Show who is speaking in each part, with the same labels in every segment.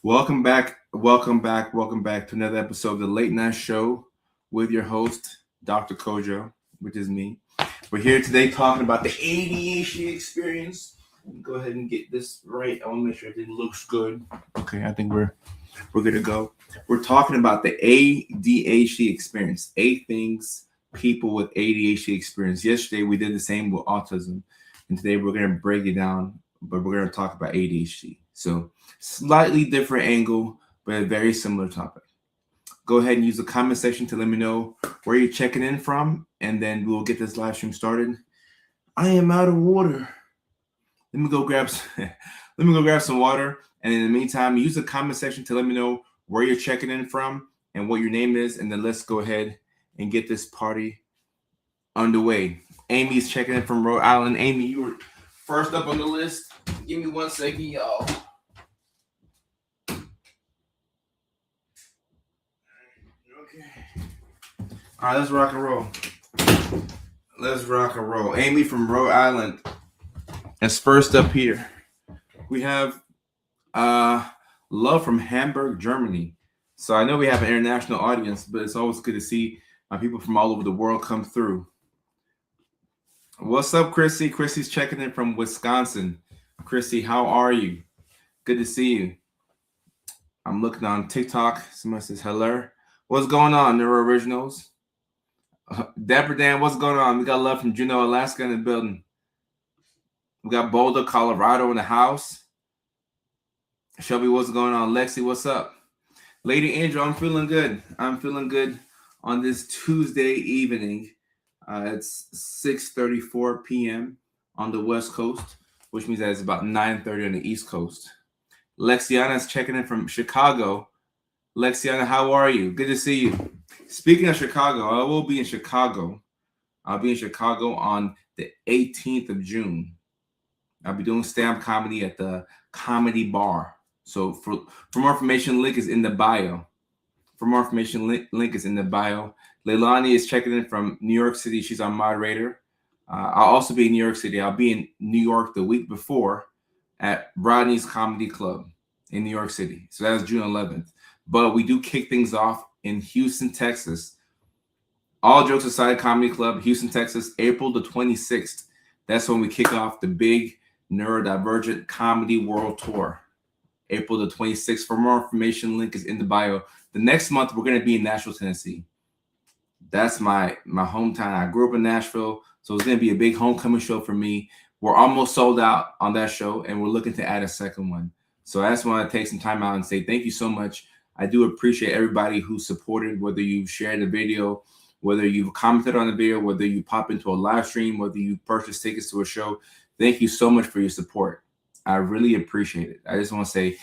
Speaker 1: Welcome back. Welcome back. Welcome back to another episode of the Late Night Show with your host, Dr. Kojo, which is me. We're here today talking about the ADHD experience. Go ahead and get this right. I want to make sure everything looks good. Okay, I think we're good to go. We're talking about the ADHD experience. 8 things people with ADHD experience. Yesterday we did the same with autism, and today we're going to break it down, but we're going to talk about ADHD. So slightly different angle, but a very similar topic. Go ahead and use the comment section to let me know where you're checking in from, and then we'll get this live stream started. I am out of water. Let me go grab some water, and in the meantime, use the comment section to let me know where you're checking in from and what your name is, and then let's go ahead and get this party underway. Amy's checking in from Rhode Island. Amy, you were first up on the list. Give me 1 second, y'all. Okay. All right, let's rock and roll. Let's rock and roll. Amy from Rhode Island is first up here. We have love from Hamburg, Germany. So I know we have an international audience, but it's always good to see people from all over the world come through. What's up, Chrissy? Chrissy's checking in from Wisconsin. Chrissy, how are you? Good to see you. I'm looking on TikTok. Someone says hello. What's going on, Neuro Originals? Deborah Dan, what's going on? We got love from Juneau, Alaska in the building. We got Boulder, Colorado in the house. Shelby, what's going on? Lexi, what's up? Lady Angel, I'm feeling good. I'm feeling good on this Tuesday evening. It's 6:34 p.m. on the West Coast, which means that it's about 9:30 on the East Coast. Lexiana is checking in from Chicago. Lexiana, how are you? Good to see you. Speaking of Chicago, I will be in Chicago. I'll be in Chicago on the 18th of June. I'll be doing stand-up comedy at the Comedy Bar. So for more information, link is in the bio. For more information, link is in the bio. Leilani is checking in from New York City. She's our moderator. I'll also be in New York City. I'll be in New York the week before at Rodney's Comedy Club in New York City. So that's June 11th. But we do kick things off in Houston, Texas. All jokes aside, Comedy Club, Houston, Texas, April the 26th. That's when we kick off the big Neurodivergent Comedy World Tour. April the 26th. For more information, link is in the bio. The next month, we're going to be in Nashville, Tennessee. That's my hometown. I grew up in Nashville, so it's going to be a big homecoming show for me. We're almost sold out on that show, and we're looking to add a second one. So I just want to take some time out and say thank you so much. I do appreciate everybody who supported, whether you shared the video, whether you've commented on the video, whether you pop into a live stream, whether you purchase tickets to a show. Thank you so much for your support. I really appreciate it. I just want to say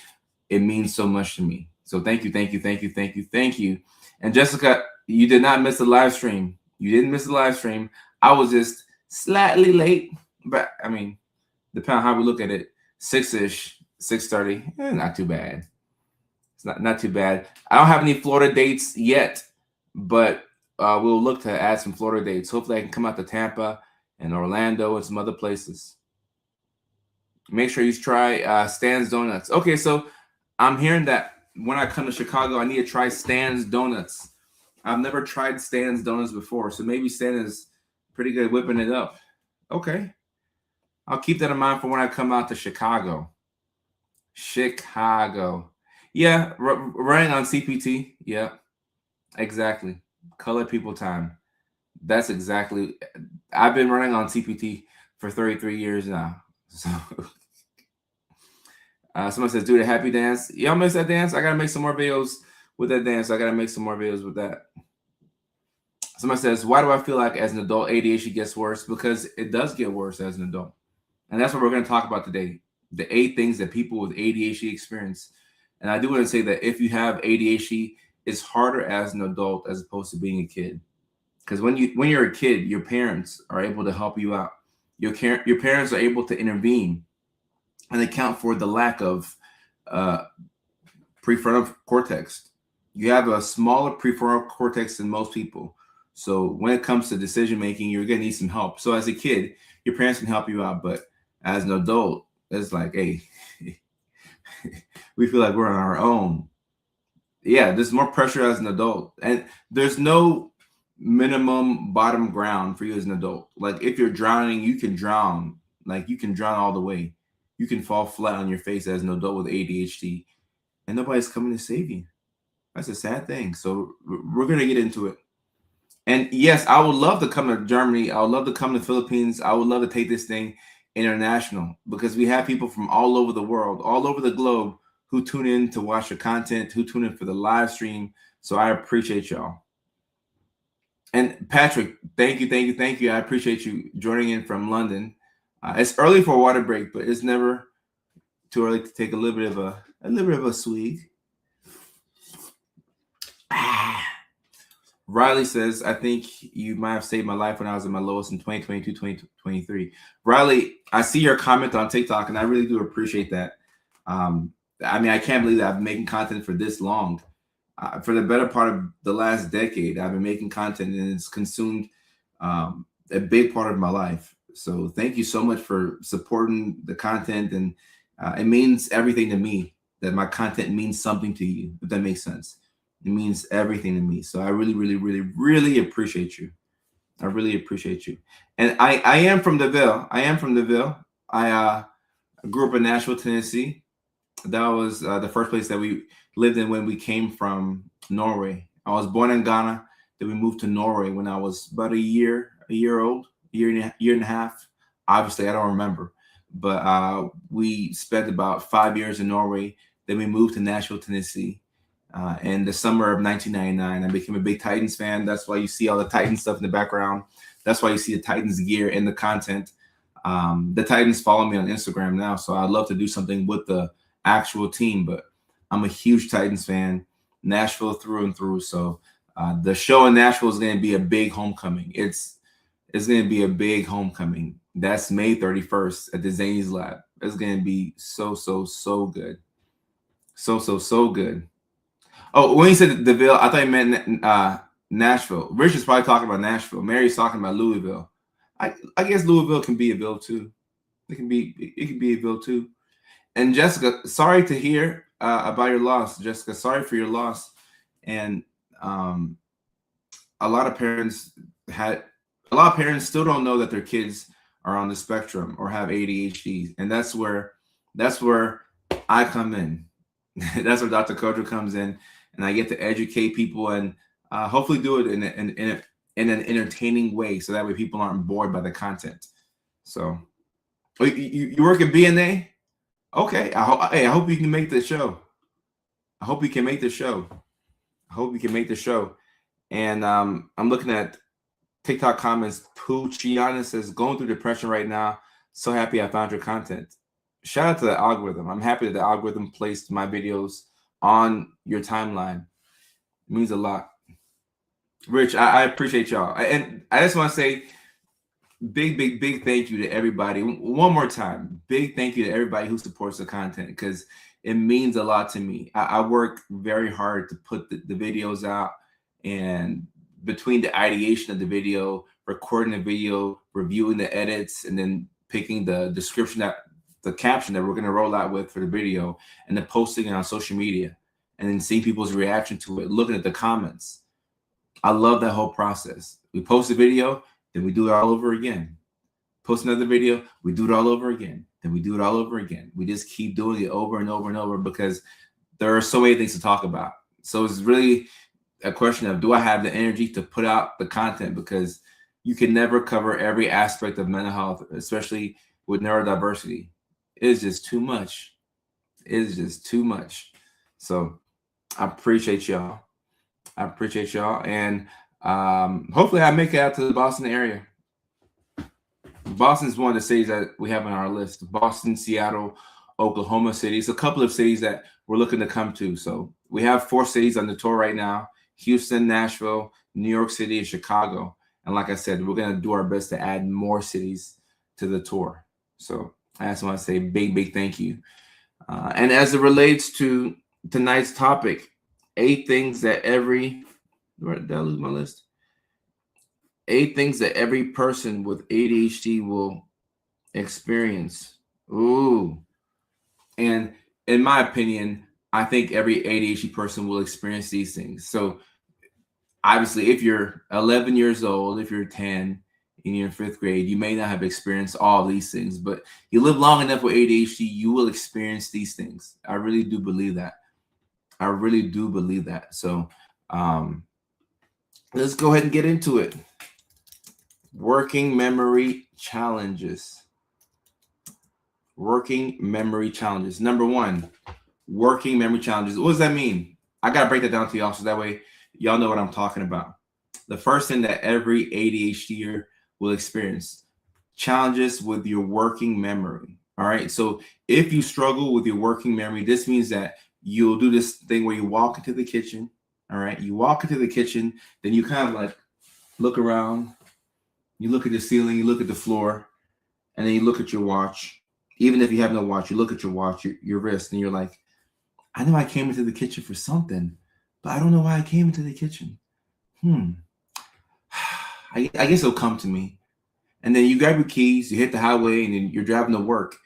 Speaker 1: it means so much to me. So thank you, thank you, thank you, thank you, thank you. And Jessica, you did not miss the live stream. You didn't miss the live stream. I was just slightly late, but I mean, depending on how we look at it, 6-ish, 6:30, not too bad. It's not too bad. I don't have any Florida dates yet, but we'll look to add some Florida dates. Hopefully I can come out to Tampa and Orlando and some other places. Make sure you try Stan's Donuts. Okay, so I'm hearing that when I come to Chicago, I need to try Stan's Donuts. I've never tried Stan's Donuts before, so maybe Stan is pretty good at whipping it up. Okay. I'll keep that in mind for when I come out to Chicago. Chicago. Yeah, running on CPT. Yeah, exactly. Color people time. That's exactly. I've been running on CPT for 33 years now. So someone says, do the happy dance. Y'all miss that dance? I got to make some more videos with that dance. I got to make some more videos with that. Someone says, why do I feel like as an adult ADHD gets worse? Because it does get worse as an adult. And that's what we're going to talk about today. The 8 things that people with ADHD experience. And I do want to say that if you have ADHD, it's harder as an adult as opposed to being a kid. Because when you're a kid, your parents are able to help you out. Your parents are able to intervene and account for the lack of prefrontal cortex. You have a smaller prefrontal cortex than most people. So when it comes to decision making, you're going to need some help. So as a kid, your parents can help you out. But as an adult, it's like, hey, we feel like we're on our own. Yeah, there's more pressure as an adult, and there's no minimum bottom ground for you as an adult. Like if you're drowning, you can drown. Like you can drown all the way. You can fall flat on your face as an adult with ADHD, and nobody's coming to save you. That's a sad thing. So we're gonna get into it. And yes, I would love to come to Germany. I would love to come to the Philippines. I would love to take this thing international because we have people from all over the world, all over the globe who tune in to watch the content, who tune in for the live stream. So I appreciate y'all. And Patrick, thank you, thank you, thank you. I appreciate you joining in from London. It's early for a water break, but it's never too early to take a little bit of a swig. Riley says, I think you might have saved my life when I was at my lowest in 2022, 2023. Riley, I see your comment on TikTok, and I really do appreciate that. I mean, I can't believe that I've been making content for this long. For the better part of the last decade, I've been making content, and it's consumed a big part of my life. So thank you so much for supporting the content, and it means everything to me that my content means something to you, if that makes sense. It means everything to me. So I really, really, really, really appreciate you. I really appreciate you. And I am from DeVille. I am from DeVille. I grew up in Nashville, Tennessee. That was the first place that we lived in when we came from Norway. I was born in Ghana. Then we moved to Norway when I was about a year old, year and a half. Obviously, I don't remember. But we spent about 5 years in Norway. Then we moved to Nashville, Tennessee. In the summer of 1999, I became a big Titans fan. That's why you see all the Titans stuff in the background. That's why you see the Titans gear in the content. The Titans follow me on Instagram now, so I'd love to do something with the actual team. But I'm a huge Titans fan, Nashville through and through. So the show in Nashville is going to be a big homecoming. It's going to be a big homecoming. That's May 31st at the Zanies Lab. It's going to be so good. So good. Oh, when you said DeVille, I thought you meant Nashville. Rich is probably talking about Nashville. Mary's talking about Louisville. I guess Louisville can be a Ville too. It can be a Ville too. And Jessica, sorry to hear about your loss. Jessica, sorry for your loss. And a lot of parents still don't know that their kids are on the spectrum or have ADHD, and that's where I come in. That's where Dr. Kojo comes in, and I get to educate people and hopefully do it in an entertaining way, so that way people aren't bored by the content. So, you work at BNA? Okay. I hope you can make the show. I hope you can make the show. And I'm looking at TikTok comments. Puchiana says, going through depression right now. So happy I found your content. Shout out to the algorithm. I'm happy that the algorithm placed my videos on your timeline. It means a lot. Rich, I appreciate y'all. And I just want to say big thank you to everybody. One more time, big thank you to everybody who supports the content, because it means a lot to me. I work very hard to put the videos out, and between the ideation of the video, recording the video, reviewing the edits, and then picking the description, that the caption that we're going to roll out with for the video, and then posting it on social media, and then seeing people's reaction to it, looking at the comments. I love that whole process. We post a video, then we do it all over again. Post another video, we do it all over again. Then we do it all over again. We just keep doing it over and over and over, because there are so many things to talk about. So it's really a question of, do I have the energy to put out the content? Because you can never cover every aspect of mental health, especially with neurodiversity. It is just too much. It is just too much. So I appreciate y'all. And hopefully I make it out to the Boston area. Boston is one of the cities that we have on our list. Boston, Seattle, Oklahoma cities, a couple of cities that we're looking to come to. So we have 4 cities on the tour right now: Houston, Nashville, New York City, and Chicago. And like I said, we're going to do our best to add more cities to the tour. So I just want to say big thank you. And as it relates to tonight's topic, 8 things that every, did I lose my list? 8 things that every person with ADHD will experience. Ooh. And in my opinion, I think every ADHD person will experience these things. So obviously, if you're 11 years old, if you're 10 and you're in fifth grade, you may not have experienced all these things, but you live long enough with ADHD, you will experience these things. I really do believe that. I really do believe that. So um, let's go ahead and get into it. Working memory challenges. Working memory challenges. Number one, working memory challenges. What does that mean? I got to break that down to y'all so that way y'all know what I'm talking about. The first thing that every ADHDer will experience, challenges with your working memory. All right. So if you struggle with your working memory, this means that you'll do this thing where you walk into the kitchen. All right. You walk into the kitchen, then you kind of like look around, you look at the ceiling, you look at the floor, and then you look at your watch. Even if you have no watch, you look at your watch, your wrist, and you're like, I know I came into the kitchen for something, but I don't know why I came into the kitchen. I guess it'll come to me. And then you grab your keys, you hit the highway, and then you're driving to work.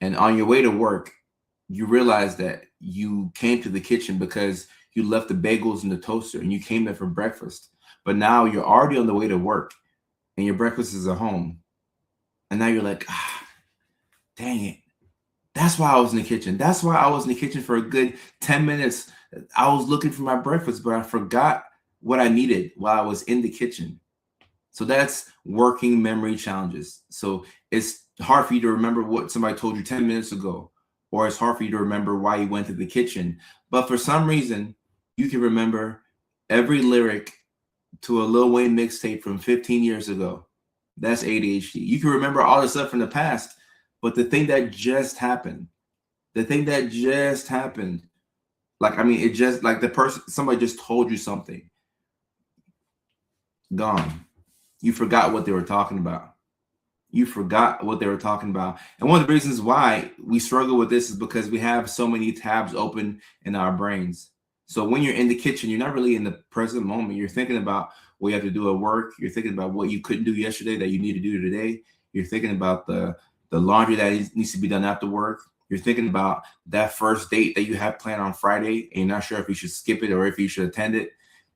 Speaker 1: And on your way to work, you realize that you came to the kitchen because you left the bagels in the toaster and you came there for breakfast. But now you're already on the way to work and your breakfast is at home. And now you're like, dang it. That's why I was in the kitchen. That's why I was in the kitchen for a good 10 minutes. I was looking for my breakfast, but I forgot what I needed while I was in the kitchen. So that's working memory challenges. So it's hard for you to remember what somebody told you 10 minutes ago, or it's hard for you to remember why you went to the kitchen. But for some reason, you can remember every lyric to a Lil Wayne mixtape from 15 years ago. That's ADHD. You can remember all the stuff from the past, but the thing that just happened, like, I mean, it just like somebody just told you something. Gone. You forgot what they were talking about. You forgot what they were talking about. And one of the reasons why we struggle with this is because we have so many tabs open in our brains. So when you're in the kitchen, you're not really in the present moment. You're thinking about what you have to do at work. You're thinking about what you couldn't do yesterday that you need to do today. You're thinking about the laundry that needs to be done after work. You're thinking about that first date that you have planned on Friday, and you're not sure if you should skip it or if you should attend it.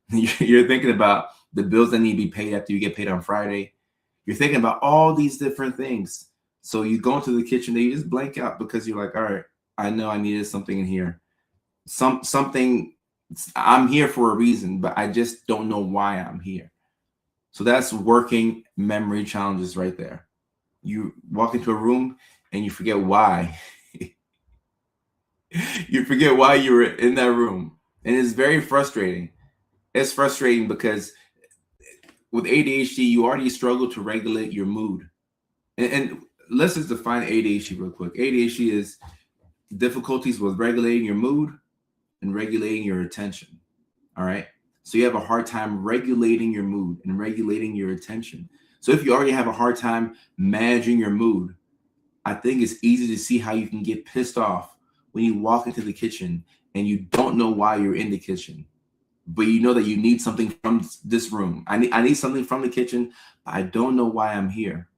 Speaker 1: You're thinking about the bills that need to be paid after you get paid on Friday. You're thinking about all these different things. So you go into the kitchen and you just blank out because you're like, all right, I know I needed something in here. Something, I'm here for a reason, but I just don't know why I'm here. So that's working memory challenges right there. You walk into a room and you forget why. You forget why you were in that room. And it's very frustrating. It's frustrating because with ADHD, you already struggle to regulate your mood. And let's just define ADHD real quick. ADHD is difficulties with regulating your mood and regulating your attention. All right. So you have a hard time regulating your mood and regulating your attention. So if you already have a hard time managing your mood, I think it's easy to see how you can get pissed off when you walk into the kitchen and you don't know why you're in the kitchen, but you know that you need something from this room. I need something from the kitchen, but I don't know why I'm here.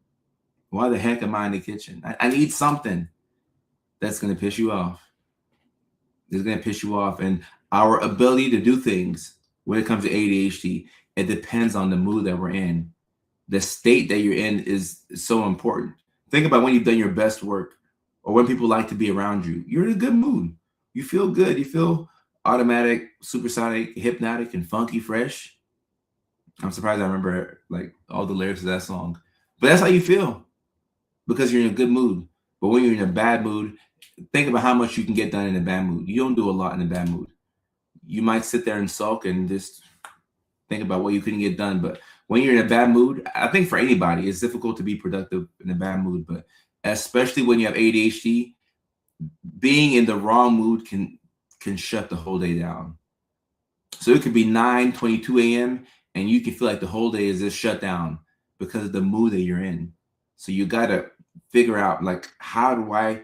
Speaker 1: Why the heck am I in the kitchen? I need something. That's going to piss you off. It's going to piss you off. And our ability to do things when it comes to ADHD, it depends on the mood that we're in. The state that you're in is so important. Think about when you've done your best work or when people like to be around you. You're in a good mood. You feel good. You feel automatic, supersonic, hypnotic, and funky fresh. I'm surprised I remember like all the lyrics of that song. But that's how you feel because you're in a good mood. But when you're in a bad mood, think about how much you can get done in a bad mood. You don't do a lot in a bad mood. You might sit there and sulk and just think about what you couldn't get done. But when you're in a bad mood, I think for anybody, it's difficult to be productive in a bad mood. But especially when you have ADHD, being in the wrong mood can shut the whole day down. So it could be 9:22 a.m. and you can feel like the whole day is just shut down because of the mood that you're in. So you got to figure out, like, how do I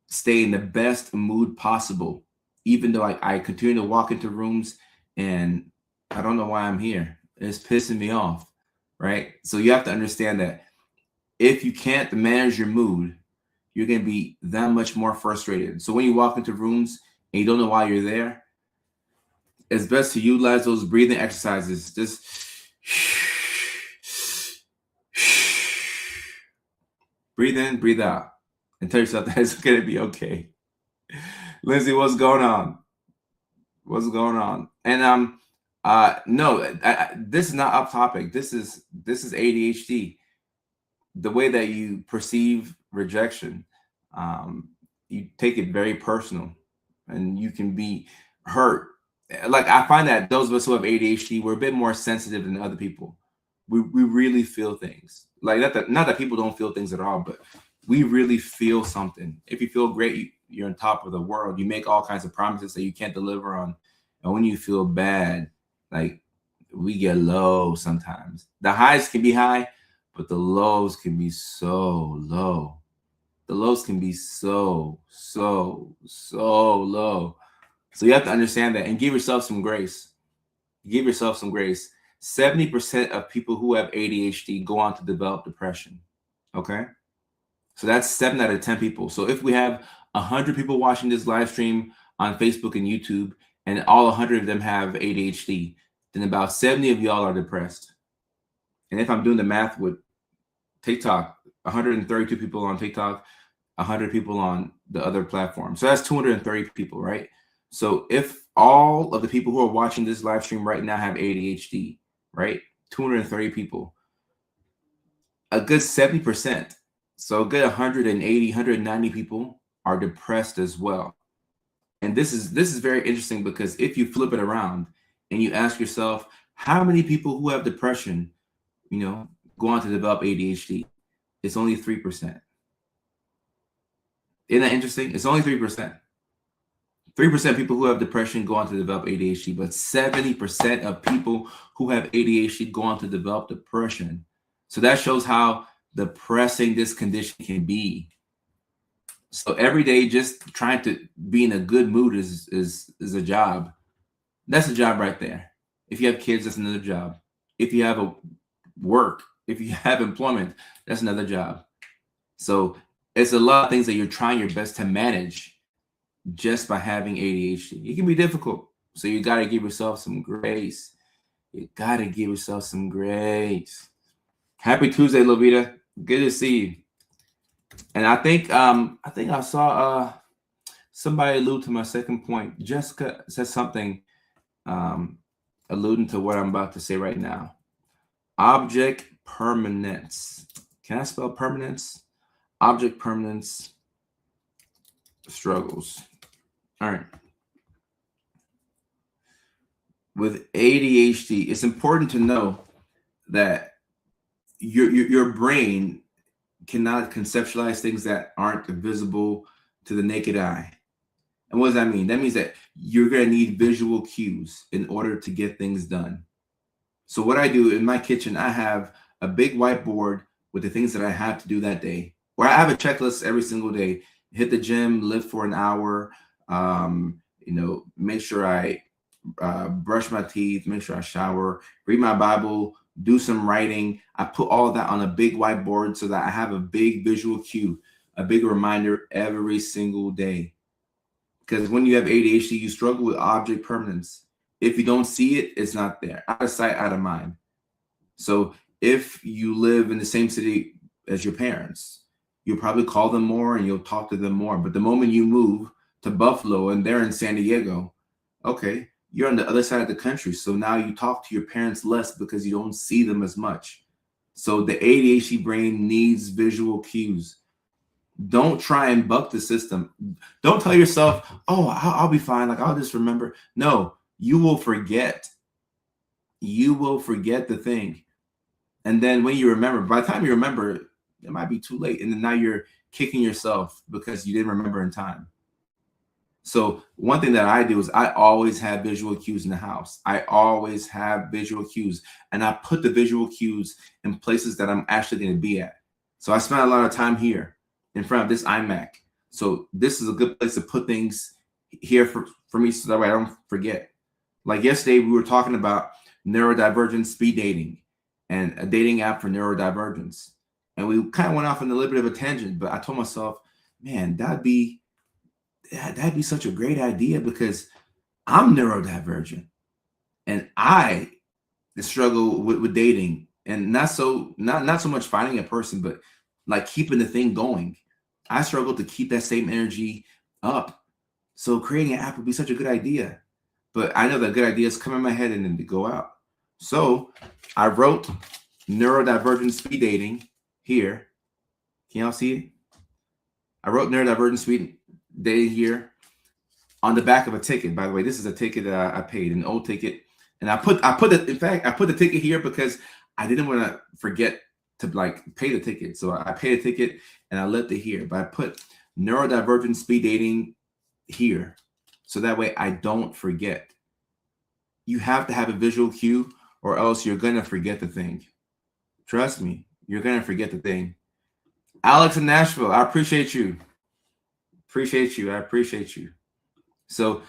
Speaker 1: stay in the best mood possible, even though I continue to walk into rooms and I don't know why I'm here. It's pissing me off, right? So you have to understand that if you can't manage your mood, you're going to be that much more frustrated. So when you walk into rooms and you don't know why you're there, it's best to utilize those breathing exercises. Just breathe in, breathe out, and tell yourself that it's going to be okay. Lindsay, what's going on? What's going on? And no, this is not off topic. This is ADHD. The way that you perceive rejection, you take it very personal, and you can be hurt. Like, I find that those of us who have ADHD, we're a bit more sensitive than other people. We really feel things. Like, not that people don't feel things at all, but we really feel something. If you feel great, you're on top of the world. You make all kinds of promises that you can't deliver on. And when you feel bad, like, we get low sometimes. The highs can be high, but the lows can be so low. The lows can be so low. So you have to understand that and give yourself some grace. Give yourself some grace. 70% of people who have ADHD go on to develop depression. Okay? So that's 7 out of 10 people. So if we have 100 people watching this live stream on Facebook and YouTube, and all 100 of them have ADHD, then about 70 of y'all are depressed. And if I'm doing the math with TikTok, 132 people on TikTok, 100 people on the other platform. So that's 230 people, right? So if all of the people who are watching this live stream right now have ADHD, right? 230 people, a good 70%. So a good 180, 190 people are depressed as well. And this is very interesting, because if you flip it around and you ask yourself, how many people who have depression, go on to develop ADHD? It's only 3%. Isn't that interesting? It's only 3%. 3% of people who have depression go on to develop ADHD, but 70% of people who have ADHD go on to develop depression. So that shows how depressing this condition can be. So every day, just trying to be in a good mood is a job. That's a job right there. If you have kids, that's another job. If you have a work, if you have employment, that's another job. So it's a lot of things that you're trying your best to manage just by having ADHD. It can be difficult. So you got to give yourself some grace. You got to give yourself some grace. Happy Tuesday, Lovita. Good to see you. And I think I saw somebody allude to my second point. Jessica said something alluding to what I'm about to say right now. Object permanence. Can I spell permanence? Object permanence struggles. All right. With ADHD, it's important to know that your brain cannot conceptualize things that aren't visible to the naked eye. And what does that mean? That means that you're going to need visual cues in order to get things done. So what I do in my kitchen, I have a big whiteboard with the things that I have to do that day, where I have a checklist every single day. Hit the gym, lift for an hour, make sure I brush my teeth, make sure I shower, read my Bible, do some writing. I put all of that on a big whiteboard so that I have a big visual cue, a big reminder every single day. Because when you have ADHD, you struggle with object permanence. If you don't see it, it's not there. Out of sight, out of mind. So if you live in the same city as your parents, you'll probably call them more and you'll talk to them more. But the moment you move to Buffalo and they're in San Diego, okay, you're on the other side of the country. So now you talk to your parents less because you don't see them as much. So the ADHD brain needs visual cues. Don't try and buck the system. Don't tell yourself, oh, I'll be fine. Like, I'll just remember. No, you will forget. You will forget the thing. And then when you remember, by the time you remember, it might be too late. And then now you're kicking yourself because you didn't remember in time. So one thing that I do is I always have visual cues in the house. I always have visual cues. And I put the visual cues in places that I'm actually going to be at. So I spend a lot of time here in front of this iMac. So this is a good place to put things here for me so that way I don't forget. Like yesterday, we were talking about neurodivergent speed dating and a dating app for neurodivergence. And we kind of went off on a little bit of a tangent, but I told myself, man, that'd be such a great idea because I'm neurodivergent and I struggle with dating and not so much finding a person, but like keeping the thing going. I struggle to keep that same energy up. So creating an app would be such a good idea. But I know that good ideas come in my head and then they go out. So I wrote neurodivergent speed dating here. Can y'all see it? I wrote neurodivergent speed dating here on the back of a ticket. By the way, this is a ticket that I paid, an old ticket. And I put it, in fact, I put the ticket here because I didn't want to forget to like pay the ticket. So I paid a ticket and I left it here. But I put neurodivergent speed dating here. So that way I don't forget. You have to have a visual cue or else you're going to forget the thing. Trust me, you're going to forget the thing. Alex in Nashville, I appreciate you. I appreciate you. So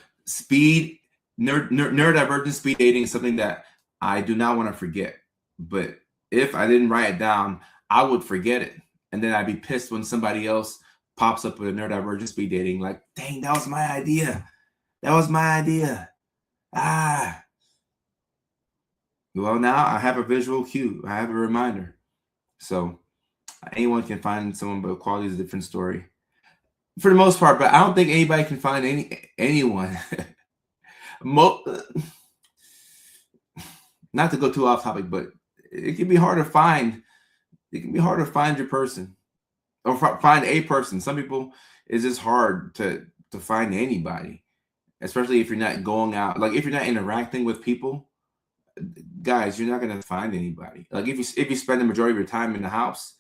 Speaker 1: neurodivergent speed dating is something that I do not want to forget. But if I didn't write it down, I would forget it. And then I'd be pissed when somebody else pops up with a neurodivergent speed dating. Like, dang, that was my idea. Well, now I have a visual cue. I have a reminder. So anyone can find someone, but quality is a different story. For the most part, but I don't think anybody can find anyone. Not to go too off topic, but it can be hard to find. It can be hard to find your person or find a person. Some people, it's just hard to find anybody, especially if you're not going out. Like if you're not interacting with people, guys, you're not gonna find anybody. Like if you spend the majority of your time in the house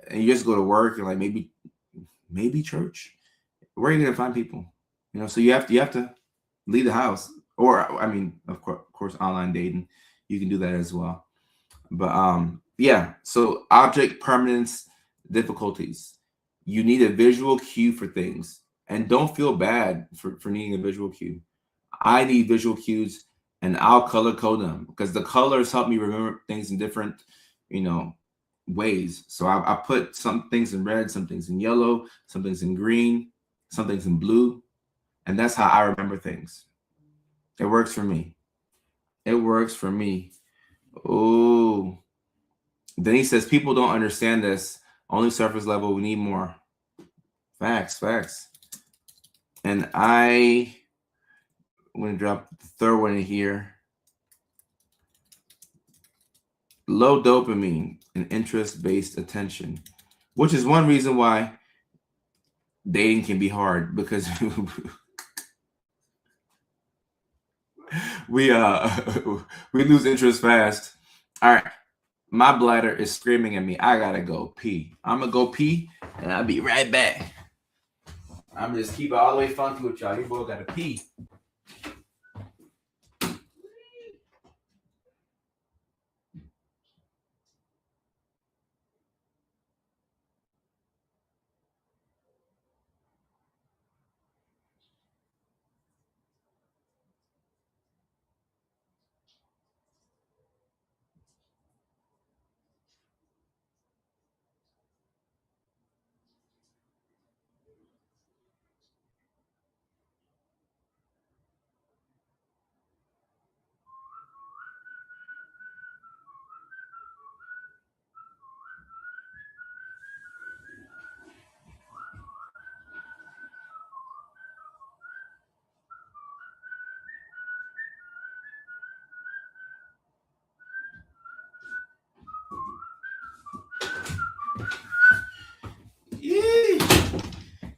Speaker 1: and you just go to work and like maybe church, where are you gonna find people? You know, so you have to leave the house, or I mean, of course, online dating, you can do that as well. But yeah. So object permanence difficulties. You need a visual cue for things, and don't feel bad for needing a visual cue. I need visual cues, and I'll color code them because the colors help me remember things in different, ways. So I put some things in red, some things in yellow, some things in green, some things in blue, and that's how I remember things. It works for me. Oh, Denise says people don't understand this. Only surface level. We need more. Facts. And I'm going to drop the third one in here. Low dopamine and interest-based attention, which is one reason why dating can be hard because we lose interest fast. All right. My bladder is screaming at me. I gotta go pee. I'm gonna go pee and I'll be right back. I'm just keep it all the way funky with y'all. You both gotta pee.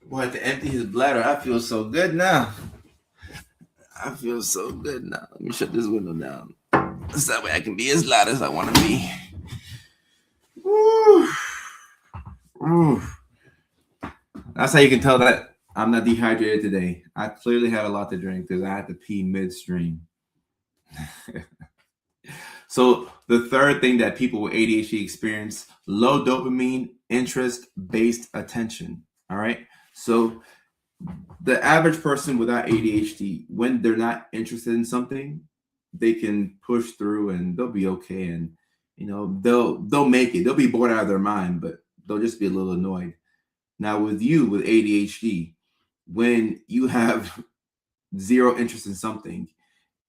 Speaker 1: Boy, to empty his bladder, I feel so good now. Let me shut this window down. So that way I can be as loud as I want to be. Woo. That's how you can tell that I'm not dehydrated today. I clearly had a lot to drink because I had to pee midstream. So the third thing that people with ADHD experience, low dopamine, interest-based attention. All right. So the average person without ADHD, when they're not interested in something, they can push through and they'll be okay. And, they'll make it. They'll be bored out of their mind, but they'll just be a little annoyed. Now, with you with ADHD, when you have zero interest in something,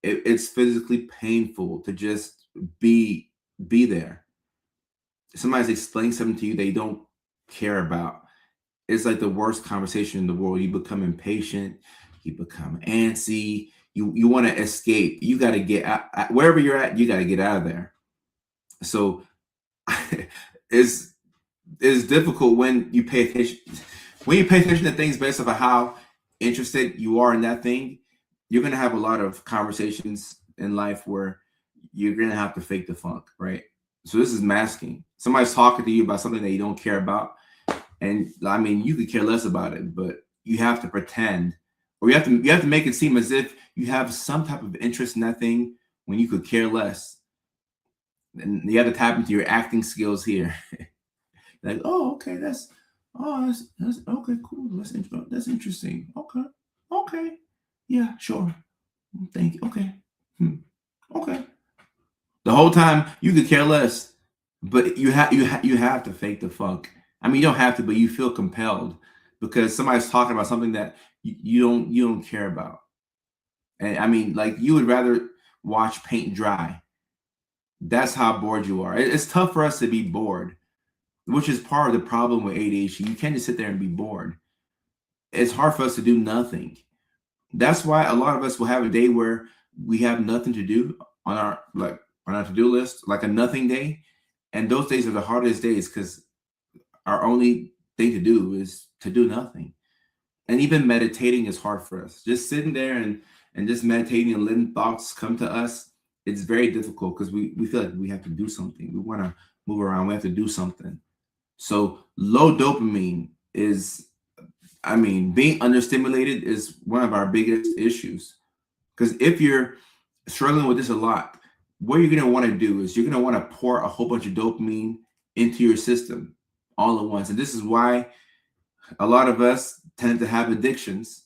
Speaker 1: it's physically painful to just be there. Somebody's explaining something to you they don't care about. It's like the worst conversation in the world. You become impatient, you become antsy, you want to escape. You got to get out wherever you're at, you got to get out of there. So it's difficult when you pay attention to things based off of how interested you are in that thing. You're going to have a lot of conversations in life where you're going to have to fake the funk, right? So this is masking. Somebody's talking to you about something that you don't care about, and I mean, you could care less about it, but you have to pretend, or you have to make it seem as if you have some type of interest in that thing when you could care less. And you have to tap into your acting skills here. Like, oh, okay, that's okay, cool. That's interesting. Okay, yeah, sure. Thank you. Okay, okay. The whole time you could care less, but you have to fake the funk. I mean, you don't have to, but you feel compelled because somebody's talking about something that you don't care about. And I mean, like you would rather watch paint dry. That's how bored you are. It's tough for us to be bored, which is part of the problem with ADHD. You can't just sit there and be bored. It's hard for us to do nothing. That's why a lot of us will have a day where we have nothing to do on our to-do list, like a nothing day. And those days are the hardest days because our only thing to do is to do nothing. And even meditating is hard for us. Just sitting there and just meditating and letting thoughts come to us, it's very difficult because we feel like we have to do something. We want to move around. We have to do something. So low dopamine is, I mean, being understimulated is one of our biggest issues. Because if you're struggling with this a lot, what you're going to want to do is you're going to want to pour a whole bunch of dopamine into your system all at once. And this is why a lot of us tend to have addictions.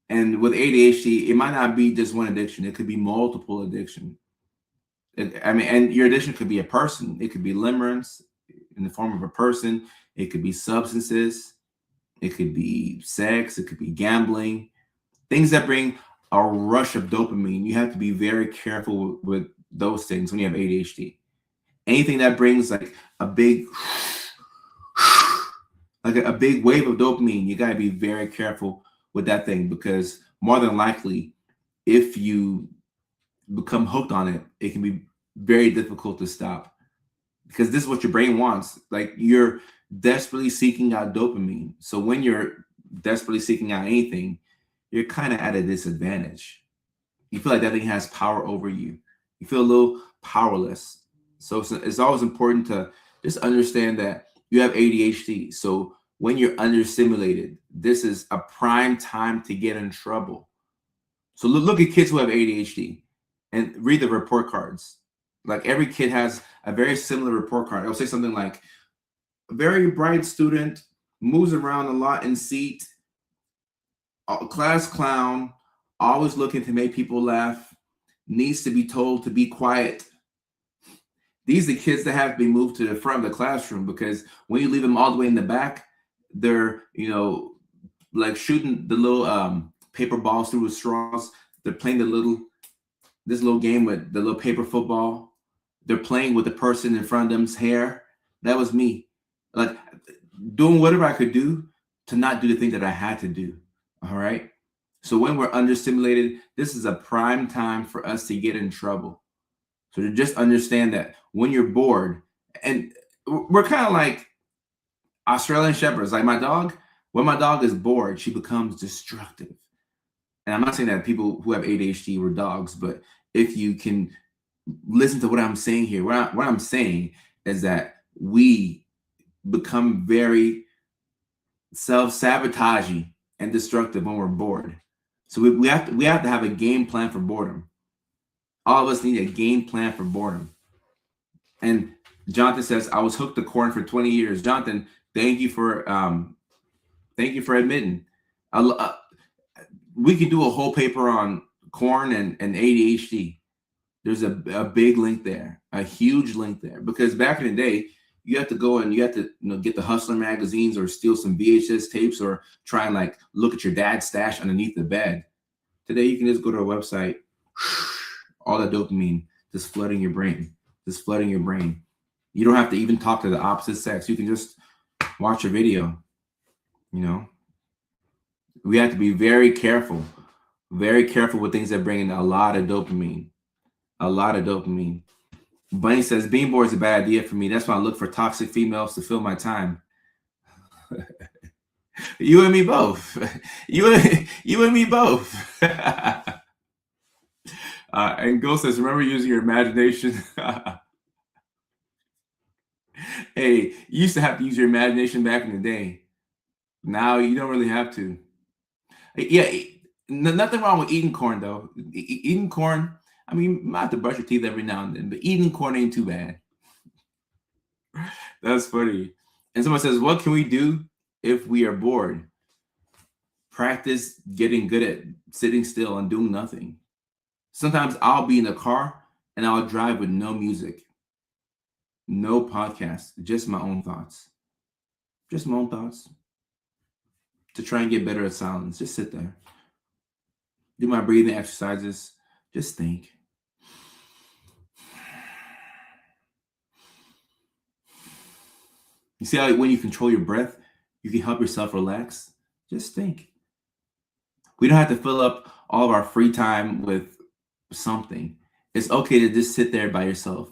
Speaker 1: And with ADHD, it might not be just one addiction. It could be multiple addiction. I mean, and your addiction could be a person. It could be limerence in the form of a person. It could be substances. It could be sex. It could be gambling. Things that bring a rush of dopamine. You have to be very careful with those things when you have ADHD. Anything that brings like a big a big wave of dopamine, you got to be very careful with that thing because more than likely, if you become hooked on it, it can be very difficult to stop because this is what your brain wants. Like you're desperately seeking out dopamine. So when you're desperately seeking out anything, you're kind of at a disadvantage. You feel like that thing has power over you. You feel a little powerless. So it's always important to just understand that you have ADHD. So when you're understimulated, this is a prime time to get in trouble. So look at kids who have ADHD and read the report cards. Like every kid has a very similar report card. It'll say something like, very bright student, moves around a lot in seat, class clown, always looking to make people laugh, needs to be told to be quiet. These are the kids that have to be moved to the front of the classroom because when you leave them all the way in the back, they're, like shooting the little paper balls through with straws. They're playing this little game with the little paper football. They're playing with the person in front of them's hair. That was me. Like doing whatever I could do to not do the thing that I had to do. All right. So when we're understimulated, this is a prime time for us to get in trouble. So to just understand that when you're bored, and we're kind of like Australian shepherds, like my dog, when my dog is bored, she becomes destructive. And I'm not saying that people who have ADHD were dogs, but if you can listen to what I'm saying here, what I'm saying is that we become very self-sabotaging and destructive when we're bored. So we have to have a game plan for boredom. All of us need a game plan for boredom. And Jonathan says, I was hooked to corn for 20 years. Jonathan, thank you for admitting. We could do a whole paper on corn and ADHD. There's a big link there, a huge link there. Because back in the day, You have to go and you have to get the Hustler magazines or steal some VHS tapes or try and like look at your dad's stash underneath the bed. Today you can just go to a website, all that dopamine just flooding your brain, just flooding your brain. You don't have to even talk to the opposite sex. You can just watch a video. We have to be very careful with things that bring in a lot of dopamine. A lot of dopamine. Bunny says, being bored is a bad idea for me. That's why I look for toxic females to fill my time. You and me both. You and me both. And Ghost says, remember using your imagination. Hey, you used to have to use your imagination back in the day. Now you don't really have to. Yeah, nothing wrong with eating corn, though. Eating corn, I mean, you might have to brush your teeth every now and then, but eating corn ain't too bad. That's funny. And someone says, what can we do if we are bored? Practice getting good at sitting still and doing nothing. Sometimes I'll be in the car and I'll drive with no music, no podcast, just my own thoughts. Just my own thoughts. To try and get better at silence. Just sit there. Do my breathing exercises. Just think. You see how when you control your breath, you can help yourself relax? Just think. We don't have to fill up all of our free time with something. It's okay to just sit there by yourself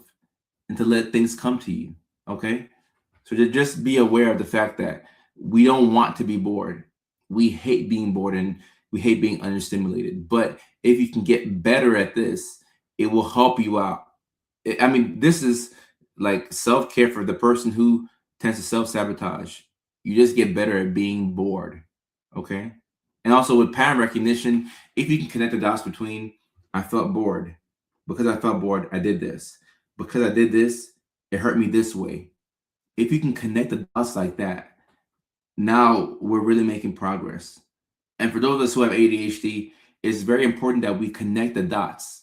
Speaker 1: and to let things come to you, okay? So to just be aware of the fact that we don't want to be bored. We hate being bored and we hate being understimulated. But if you can get better at this, it will help you out. I mean, this is like self-care for the person who tends to self-sabotage. You just get better at being bored, okay? And also with pattern recognition, if you can connect the dots between I felt bored. Because I felt bored, I did this. Because I did this, it hurt me this way. If you can connect the dots like that, now we're really making progress. And for those of us who have ADHD, it's very important that we connect the dots.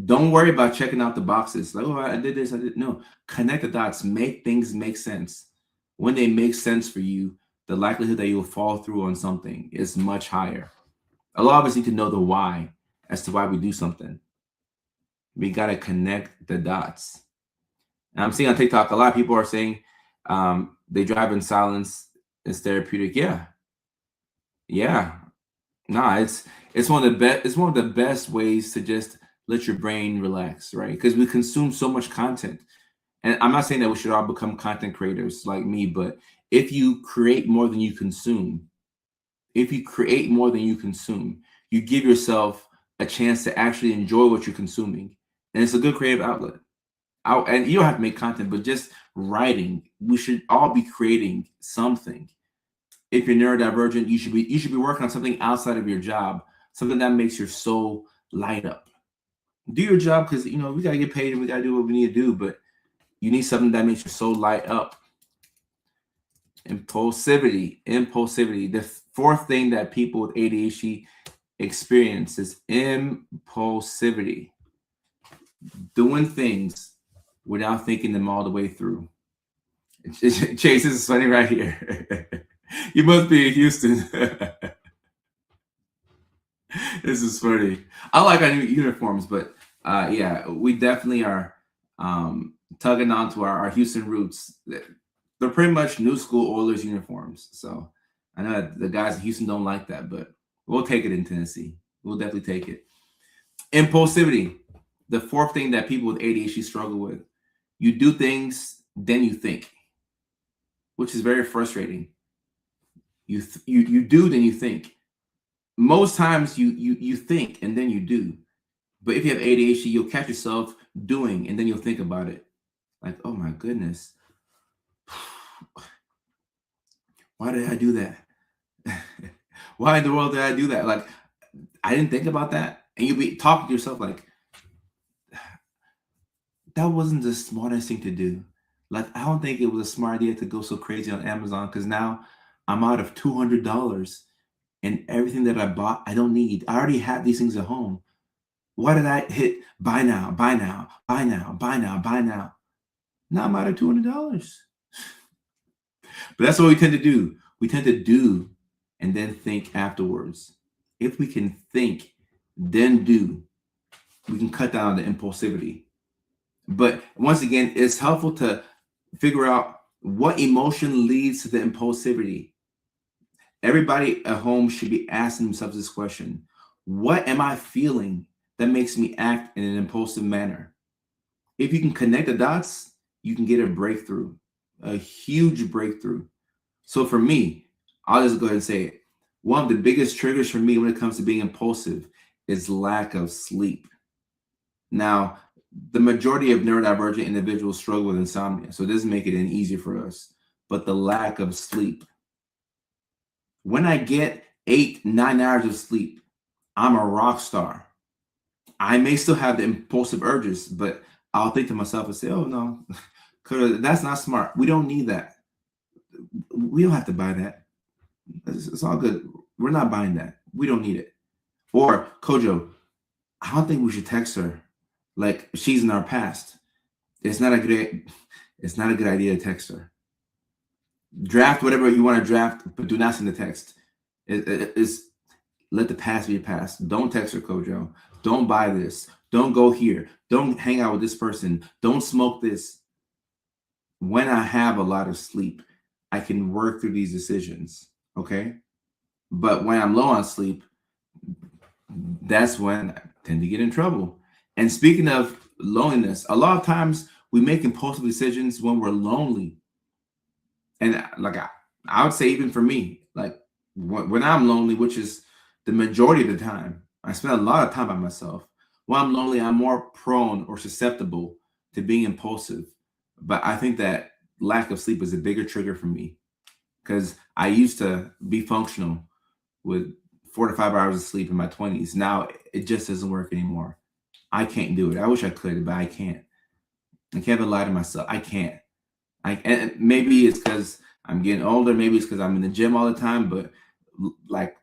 Speaker 1: Don't worry about checking out the boxes. Like, oh, I did this, I did. No, connect the dots. Make things make sense. When they make sense for you, the likelihood that you'll fall through on something is much higher. A lot of us need to know the why as to why we do something. We got to connect the dots. And I'm seeing on TikTok, a lot of people are saying they drive in silence is therapeutic. Yeah. Nah, it's one of the best ways to just let your brain relax, right? Because we consume so much content. And I'm not saying that we should all become content creators like me, but if you create more than you consume, you give yourself a chance to actually enjoy what you're consuming. And it's a good creative outlet. And you don't have to make content, but just writing. We should all be creating something. If you're neurodivergent, you should be working on something outside of your job, something that makes your soul light up. Do your job because we gotta get paid and we gotta do what we need to do, but you need something that makes your soul light up. Impulsivity. The fourth thing that people with ADHD experience is impulsivity. Doing things without thinking them all the way through. Chase, this is funny right here. You must be in Houston. This is funny. I like our new uniforms, but yeah, we definitely are tugging on to our Houston roots. They're pretty much new school Oilers uniforms. So I know the guys in Houston don't like that, but we'll take it in Tennessee. We'll definitely take it. Impulsivity. The fourth thing that people with ADHD struggle with. You do things, then you think, which is very frustrating. You do, then you think. Most times you think and then you do. But if you have ADHD, you'll catch yourself doing and then you'll think about it. Like, oh my goodness. Why did I do that? Why in the world did I do that? Like, I didn't think about that. And you'll be talking to yourself like, that wasn't the smartest thing to do. Like, I don't think it was a smart idea to go so crazy on Amazon because now I'm out of $200 and everything that I bought, I don't need. I already have these things at home. Why did I hit buy now, buy now, buy now, buy now, buy now? Now I'm out of $200. But that's what we tend to do. We tend to do and then think afterwards. If we can think, then do, we can cut down the impulsivity. But once again, it's helpful to figure out what emotion leads to the impulsivity. Everybody at home should be asking themselves this question: what am I feeling that makes me act in an impulsive manner? If you can connect the dots, you can get a breakthrough, a huge breakthrough. So for me, I'll just go ahead and say it. One of the biggest triggers for me when it comes to being impulsive is lack of sleep. Now, the majority of neurodivergent individuals struggle with insomnia, so it doesn't make it any easier for us. But the lack of sleep. When I get 8-9 hours of sleep, I'm a rock star. I may still have the impulsive urges, but I'll think to myself and say, oh no, that's not smart. We don't need that. We don't have to buy that. It's all good. We're not buying that. We don't need it. Or, Kojo, I don't think we should text her. Like, she's in our past. It's not a good idea to text her. Draft whatever you want to draft, but do not send a text. Let the past be a past. Don't text her, Kojo. Don't buy this. Don't go here. Don't hang out with this person. Don't smoke this. When I have a lot of sleep, I can work through these decisions, okay? But when I'm low on sleep, that's when I tend to get in trouble. And speaking of loneliness, a lot of times we make impulsive decisions when we're lonely. And like I would say, even for me, like when I'm lonely, which is the majority of the time, I spend a lot of time by myself. When I'm lonely, I'm more prone or susceptible to being impulsive. But I think that lack of sleep is a bigger trigger for me, because I used to be functional with 4 to 5 hours of sleep in my 20s. Now it just doesn't work anymore. I can't do it. I wish I could, but I can't. I can't even lie to myself. I can't. And maybe it's because I'm getting older. Maybe it's because I'm in the gym all the time. But like,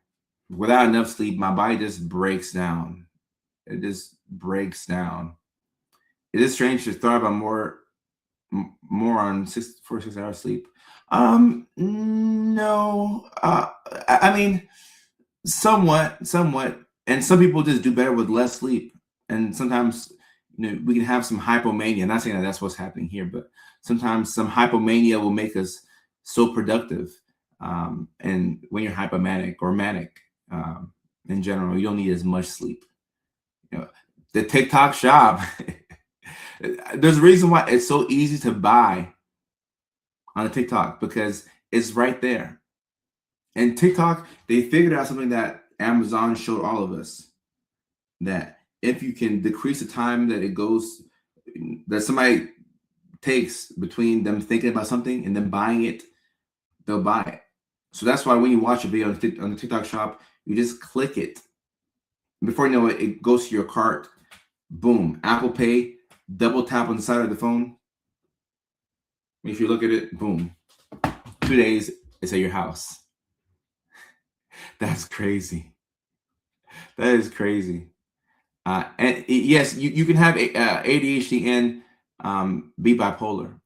Speaker 1: without enough sleep, my body just breaks down. It just breaks down. It is strange to throw about more on 4 to 6 hours sleep. No. I mean, somewhat. And some people just do better with less sleep. And sometimes, we can have some hypomania. I'm not saying that that's what's happening here, but sometimes some hypomania will make us so productive. And when you're hypomanic or manic, in general, you don't need as much sleep. The TikTok shop. There's a reason why it's so easy to buy on a TikTok, because it's right there. And TikTok, they figured out something that Amazon showed all of us, that if you can decrease the time that somebody takes between them thinking about something and then buying it, they'll buy it. So that's why when you watch a video on the TikTok shop, you just click it. Before you know it, it goes to your cart. Boom, Apple Pay, double tap on the side of the phone. If you look at it, boom, 2 days, it's at your house. That's crazy. That is crazy. And yes, you can have ADHD and be bipolar,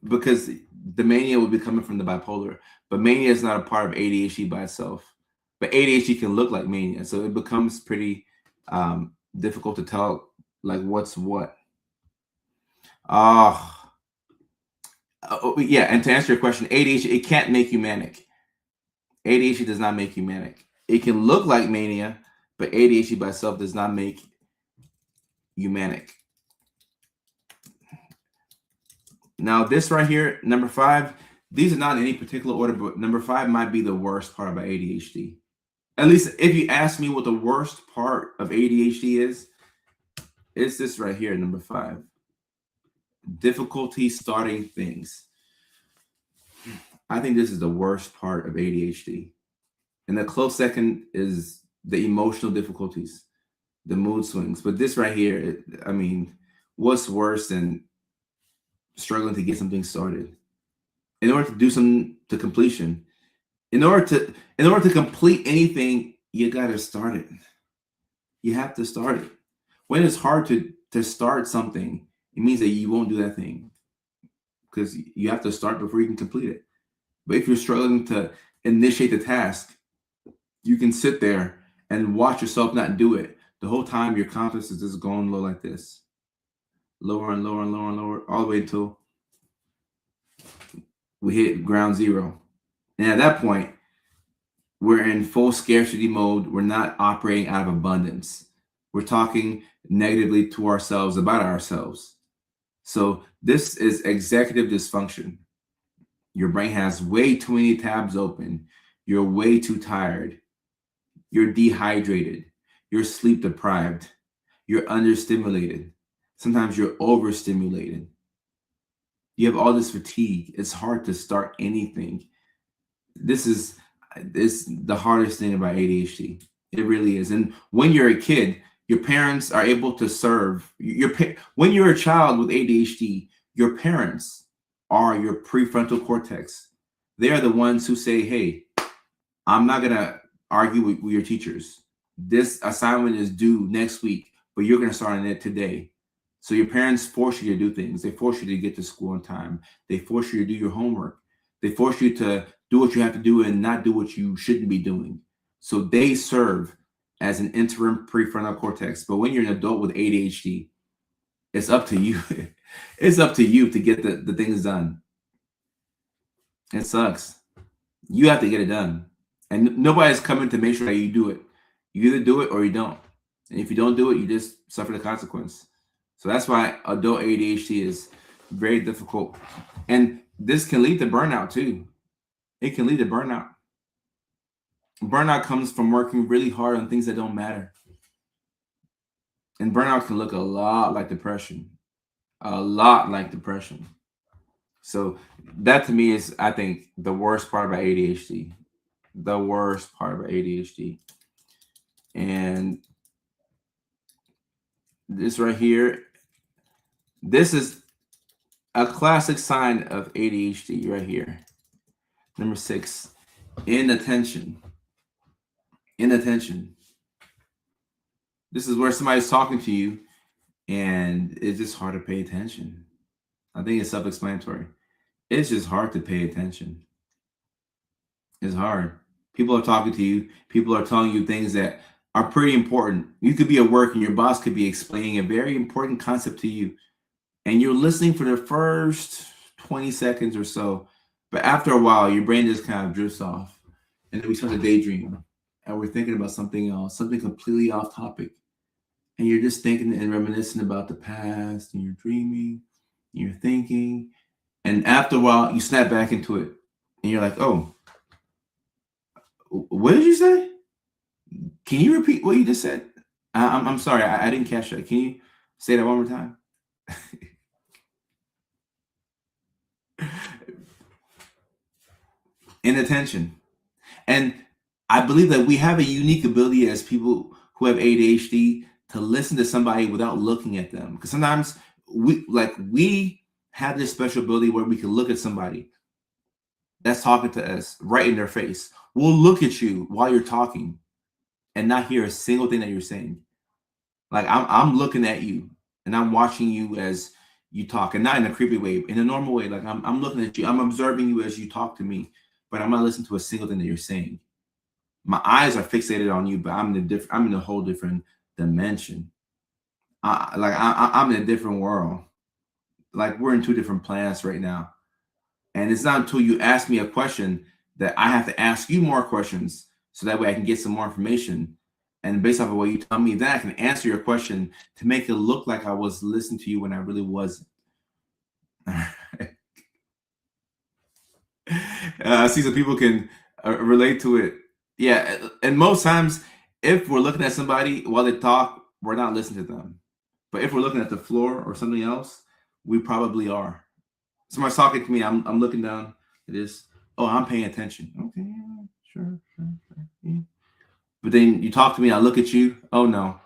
Speaker 1: because the mania will be coming from the bipolar. But mania is not a part of ADHD by itself. But ADHD can look like mania, so it becomes pretty difficult to tell like what's what. Oh, yeah. And to answer your question, ADHD, it can't make you manic. ADHD does not make you manic. It can look like mania, but ADHD by itself does not make you manic. Now, this right here, number 5, these are not in any particular order, but number 5 might be the worst part about ADHD. At least if you ask me what the worst part of ADHD is, it's this right here, number 5. Difficulty starting things. I think this is the worst part of ADHD. And the close second is the emotional difficulties, the mood swings. But this right here, I mean, what's worse than struggling to get something started? In order to do something to completion, in order to complete anything, you got to start it. You have to start it. When it's hard to start something, it means that you won't do that thing. because you have to start before you can complete it. But if you're struggling to initiate the task, you can sit there and watch yourself not do it. The whole time your confidence is just going low like this, lower and lower and lower and lower, all the way until we hit ground zero. And at that point, we're in full scarcity mode. We're not operating out of abundance. We're talking negatively to ourselves about ourselves. So this is executive dysfunction. Your brain has way too many tabs open. You're way too tired. You're dehydrated. You're sleep deprived. You're understimulated. Sometimes you're overstimulated. You have all this fatigue. It's hard to start anything. This is the hardest thing about ADHD. It really is. And when you're a kid, your parents are able to serve when you're a child with ADHD, your parents are your prefrontal cortex. They are the ones who say, hey, I'm not going to argue with your teachers. This assignment is due next week, but you're going to start on it today. So your parents force you to do things. They force you to get to school on time. They force you to do your homework. They force you to do what you have to do and not do what you shouldn't be doing. So they serve as an interim prefrontal cortex. But when you're an adult with ADHD, it's up to you. It's up to you to get the things done. It sucks. You have to get it done. And nobody's coming to make sure that you do it. You either do it or you don't. And if you don't do it, you just suffer the consequence. So that's why adult ADHD is very difficult. And this can lead to burnout too. It can lead to burnout. Burnout comes from working really hard on things that don't matter. And burnout can look a lot like depression. A lot like depression. So that to me is, I think, the worst part about ADHD. The worst part about ADHD. And this right here, this is a classic sign of ADHD right here. Number 6, inattention. Inattention. This is where somebody's talking to you and it's just hard to pay attention. I think it's self-explanatory. It's just hard to pay attention. It's hard. People are talking to you. People are telling you things that are pretty important. You could be at work and your boss could be explaining a very important concept to you. And you're listening for the first 20 seconds or so. But after a while, your brain just kind of drifts off. And then we start to daydream. And we're thinking about something else, something completely off topic. And you're just thinking and reminiscing about the past. And you're dreaming. And you're thinking. And after a while, you snap back into it. And you're like, oh, what did you say? Can you repeat what you just said? I'm sorry. I didn't catch that. Can you say that one more time? Inattention. And I believe that we have a unique ability as people who have ADHD to listen to somebody without looking at them. Because sometimes we have this special ability where we can look at somebody that's talking to us right in their face. We'll look at you while you're talking and not hear a single thing that you're saying. Like I'm looking at you and I'm watching you as you talk, and not in a creepy way, in a normal way. Like I'm looking at you, I'm observing you as you talk to me, but I'm not listening to a single thing that you're saying. My eyes are fixated on you, but I'm in a whole different dimension. I'm in a different world. Like we're in 2 different planets right now. And it's not until you ask me a question that I have to ask you more questions so that way I can get some more information. And based off of what you tell me, then I can answer your question to make it look like I was listening to you when I really wasn't. I see some people can relate to it. Yeah, and most times, if we're looking at somebody while they talk, we're not listening to them. But if we're looking at the floor or something else, we probably are. Somebody's talking to me, I'm looking down at this. Oh, I'm paying attention. Okay, yeah, sure. Yeah. But then you talk to me, I look at you. Oh, no.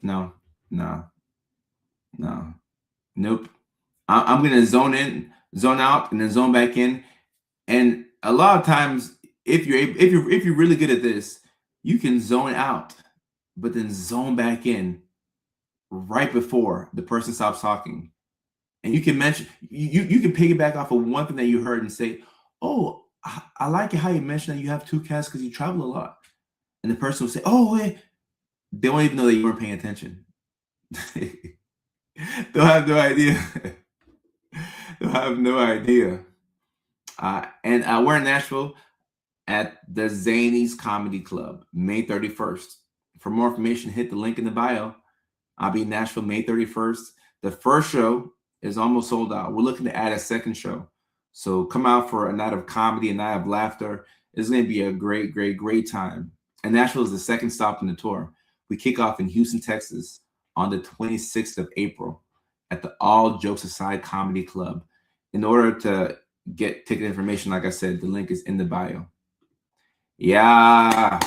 Speaker 1: Nope. I'm going to zone in, zone out, and then zone back in. And a lot of times, if you're really good at this, you can zone out, but then zone back in right before the person stops talking. And you can mention, you can piggyback off of one thing that you heard and say, oh, I like it how you mentioned that you have 2 cats because you travel a lot. And the person will say, oh, wait, they won't even know that you weren't paying attention. They'll have no idea. They'll have no idea. And we're in Nashville at the Zanies Comedy Club, May 31st. For more information, hit the link in the bio. I'll be in Nashville May 31st. The first show is almost sold out. We're looking to add a second show. So come out for a night of comedy, a night of laughter. It's going to be a great, great, great time. And Nashville is the second stop in the tour. We kick off in Houston, Texas on the 26th of April at the All Jokes Aside Comedy Club. In order to get ticket information, like I said, the link is in the bio. Yeah.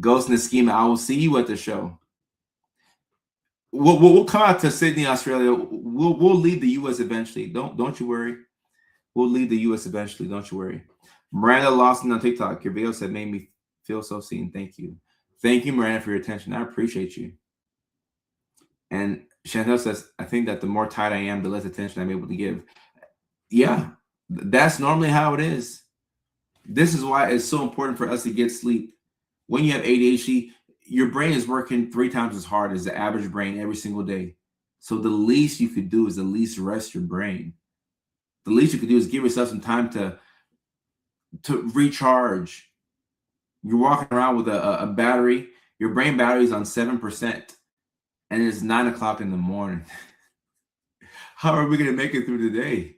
Speaker 1: Ghost in the Schema, I will see you at the show. We'll come out to Sydney, Australia. We'll leave the U.S. eventually. Don't you worry. We'll leave the U.S. eventually. Don't you worry. Miranda Lawson on TikTok. Your videos have made me feel so seen. Thank you. Thank you, Miranda, for your attention. I appreciate you. And Chantel says, I think that the more tired I am, the less attention I'm able to give. Yeah, that's normally how it is. This is why it's so important for us to get sleep. When you have ADHD, your brain is working 3 times as hard as the average brain every single day. So the least you could do is at least rest your brain. The least you could do is give yourself some time to recharge. You're walking around with a battery. Your brain battery is on 7%, and it's 9 o'clock in the morning. How are we going to make it through the day?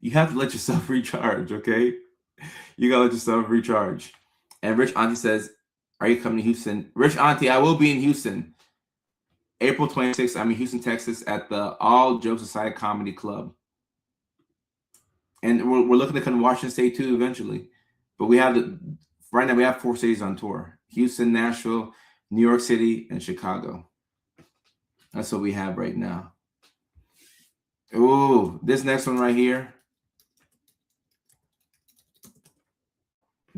Speaker 1: You have to let yourself recharge, okay? You got to let yourself recharge. And Rich Auntie says, are you coming to Houston? Rich Auntie, I will be in Houston. April 26th, I'm in Houston, Texas at the All Jokes Aside Comedy Club. And we're looking to come to Washington State too eventually. But right now we have 4 cities on tour. Houston, Nashville, New York City, and Chicago. That's what we have right now. Ooh, this next one right here.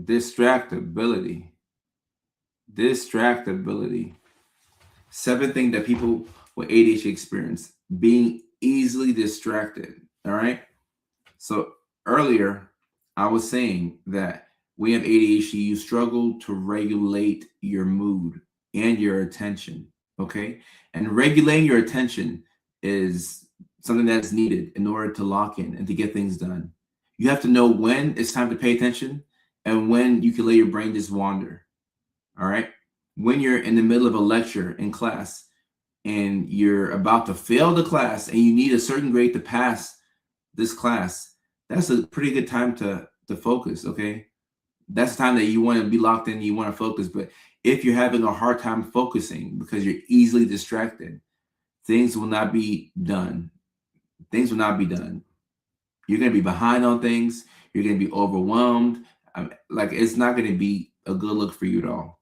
Speaker 1: Distractibility. 7th thing that people with ADHD experience, being easily distracted. All right. So earlier, I was saying that when you have ADHD, you struggle to regulate your mood and your attention. Okay. And regulating your attention is something that's needed in order to lock in and to get things done. You have to know when it's time to pay attention and when you can let your brain just wander. All right. When you're in the middle of a lecture in class and you're about to fail the class and you need a certain grade to pass this class, that's a pretty good time to focus. Okay. That's the time that you want to be locked in, you want to focus. But if you're having a hard time focusing because you're easily distracted, things will not be done. Things will not be done. You're going to be behind on things. You're going to be overwhelmed. Like, it's not going to be a good look for you at all.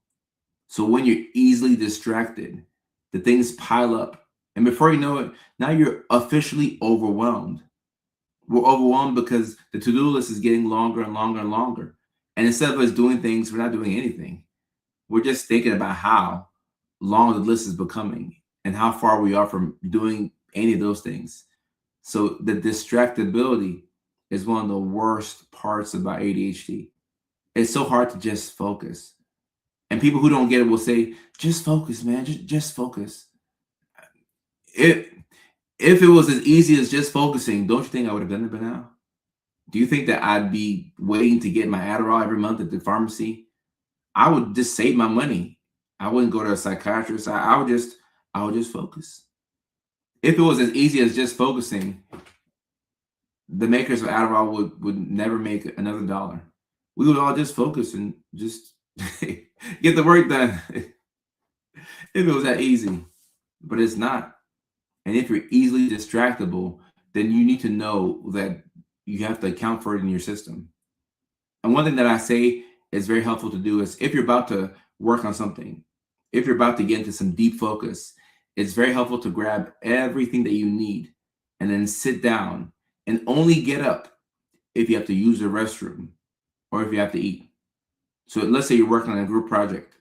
Speaker 1: So when you're easily distracted, the things pile up. And before you know it, now you're officially overwhelmed. We're overwhelmed because the to-do list is getting longer and longer and longer. And instead of us doing things, we're not doing anything. We're just thinking about how long the list is becoming and how far we are from doing any of those things. So the distractibility is one of the worst parts about ADHD. It's so hard to just focus. And people who don't get it will say, just focus, man, just focus. If it was as easy as just focusing, don't you think I would have done it by now? Do you think that I'd be waiting to get my Adderall every month at the pharmacy? I would just save my money. I wouldn't go to a psychiatrist. I would just focus. If it was as easy as just focusing, the makers of Adderall would never make another dollar. We would all just focus and just get the work done. If it was that easy, but it's not. And if you're easily distractible, then you need to know that you have to account for it in your system. And one thing that I say is very helpful to do is if you're about to work on something, if you're about to get into some deep focus, it's very helpful to grab everything that you need and then sit down and only get up if you have to use the restroom or if you have to eat. So let's say you're working on a group project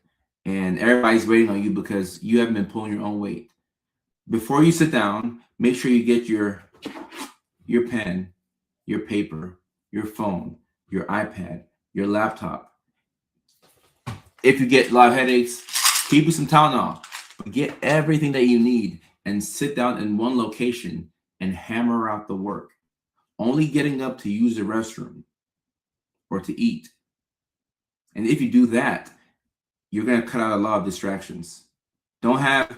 Speaker 1: and everybody's waiting on you because you haven't been pulling your own weight. Before you sit down, make sure you get your your pen, your paper, your phone, your iPad, your laptop. If you get a lot of headaches, keep you some Tylenol. But get everything that you need and sit down in one location and hammer out the work. Only getting up to use the restroom or to eat. And if you do that, you're going to cut out a lot of distractions. Don't have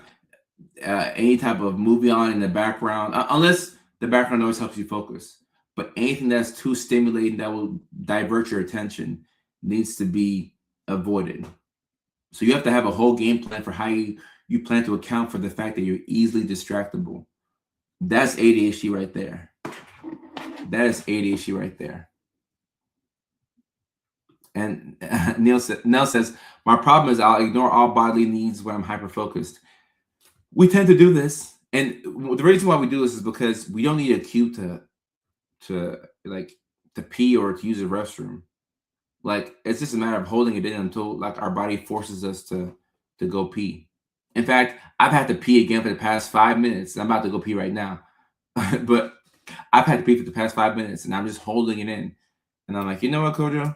Speaker 1: any type of movie on in the background, unless the background noise helps you focus. But anything that's too stimulating that will divert your attention needs to be avoided. So you have to have a whole game plan for how you plan to account for the fact that you're easily distractible. That's ADHD right there. That is ADHD right there. And Nell says, my problem is I'll ignore all bodily needs when I'm hyper-focused. We tend to do this. And the reason why we do this is because we don't need a cue to pee or to use the restroom. Like, it's just a matter of holding it in until like our body forces us to go pee. In fact, I've had to pee again for the past 5 minutes. I'm about to go pee right now. But I've had to pee for the past 5 minutes and I'm just holding it in. And I'm like, you know what, Kojo?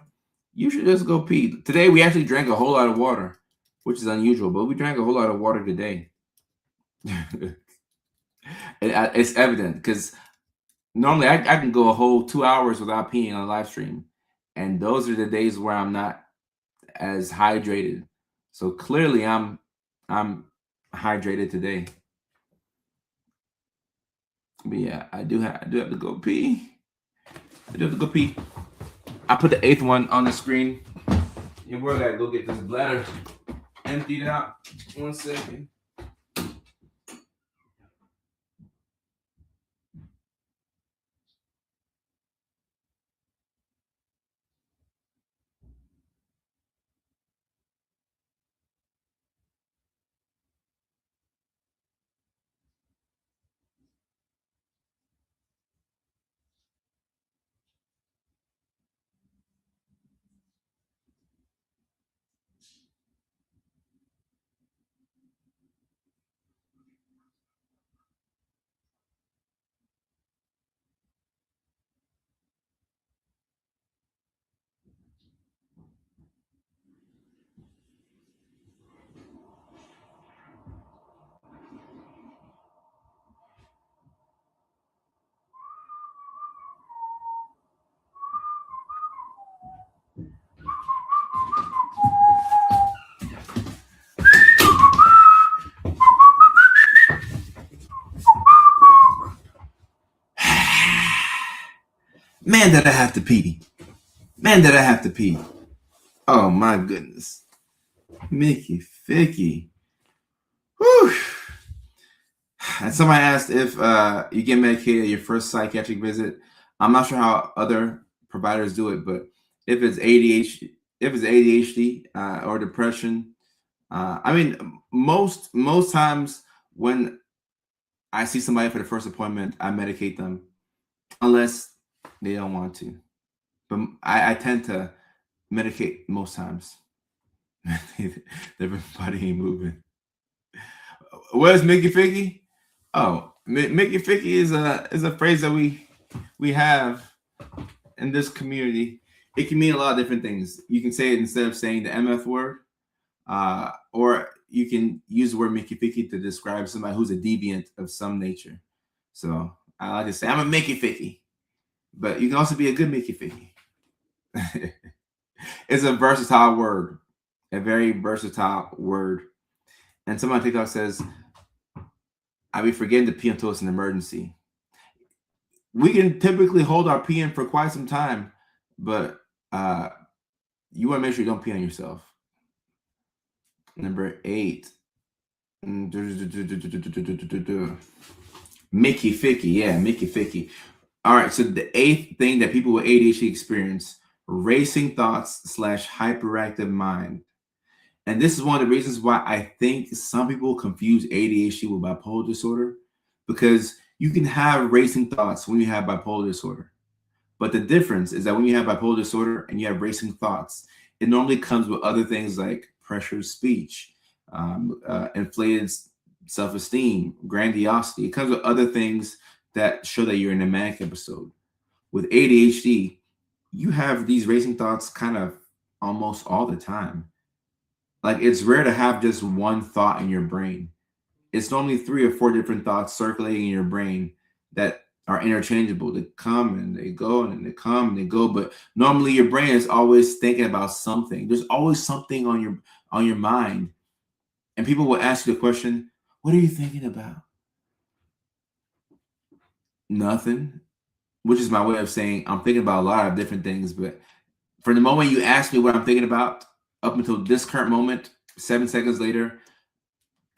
Speaker 1: You should just go pee. Today, we actually drank a whole lot of water, which is unusual, but we drank a whole lot of water today. It's evident because normally I can go a whole 2 hours without peeing on a live stream. And those are the days where I'm not as hydrated. So clearly I'm hydrated today. But yeah, I do have to go pee. I do have to go pee. I put the 8th one on the screen. And we're gonna go get this bladder emptied out. 1 second. Man, did I have to pee. Man, did I have to pee. Oh, my goodness. Mickey Ficky. Whew. And somebody asked if you get medicated at your first psychiatric visit. I'm not sure how other providers do it, but if it's ADHD or depression, I mean, most times when I see somebody for the first appointment, I medicate them unless they don't want to. But I tend to medicate most times. Their body ain't moving. Where's Mickey Figgy? Oh, Mickey Figgy is a phrase that we have in this community. It can mean a lot of different things. You can say it instead of saying the MF word, or you can use the word Mickey Figgy to describe somebody who's a deviant of some nature. So I like to say I'm a Mickey Figgy, but you can also be a good Mickey Figgy. It's a versatile word, a very versatile word. And someone on TikTok says, I be forgetting to pee until it's an emergency. We can typically hold our peeing for quite some time, but you want to make sure you don't pee on yourself. Number 8. Mickey Ficky. Yeah, Mickey Ficky. All right, so the 8th thing that people with ADHD experience, racing thoughts / hyperactive mind. And this is one of the reasons why I think some people confuse ADHD with bipolar disorder, because you can have racing thoughts when you have bipolar disorder. But the difference is that when you have bipolar disorder and you have racing thoughts, it normally comes with other things like pressured speech, inflated self-esteem, grandiosity. It comes with other things that show that you're in a manic episode. With ADHD, you have these racing thoughts kind of almost all the time. Like, it's rare to have just one thought in your brain. It's normally 3 or 4 different thoughts circulating in your brain that are interchangeable. They come and they go, and they come and they go. But normally your brain is always thinking about something. There's always something on your mind. And people will ask you the question, what are you thinking about? Nothing. Which is my way of saying I'm thinking about a lot of different things. But for the moment you ask me what I'm thinking about, up until this current moment, 7 seconds later,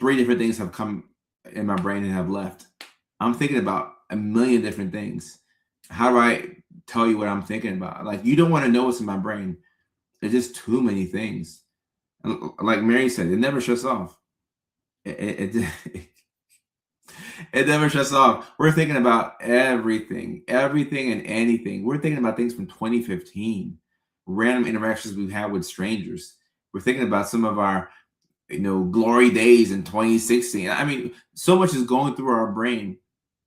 Speaker 1: 3 different things have come in my brain and have left. I'm thinking about a million different things. How do I tell you what I'm thinking about? Like, you don't want to know what's in my brain. There's just too many things. Like Mary said, it never shuts off. It never shuts off. We're thinking about everything and anything. We're thinking about things from 2015, random interactions we've had with strangers. We're thinking about some of our, glory days in 2016. I mean, so much is going through our brain.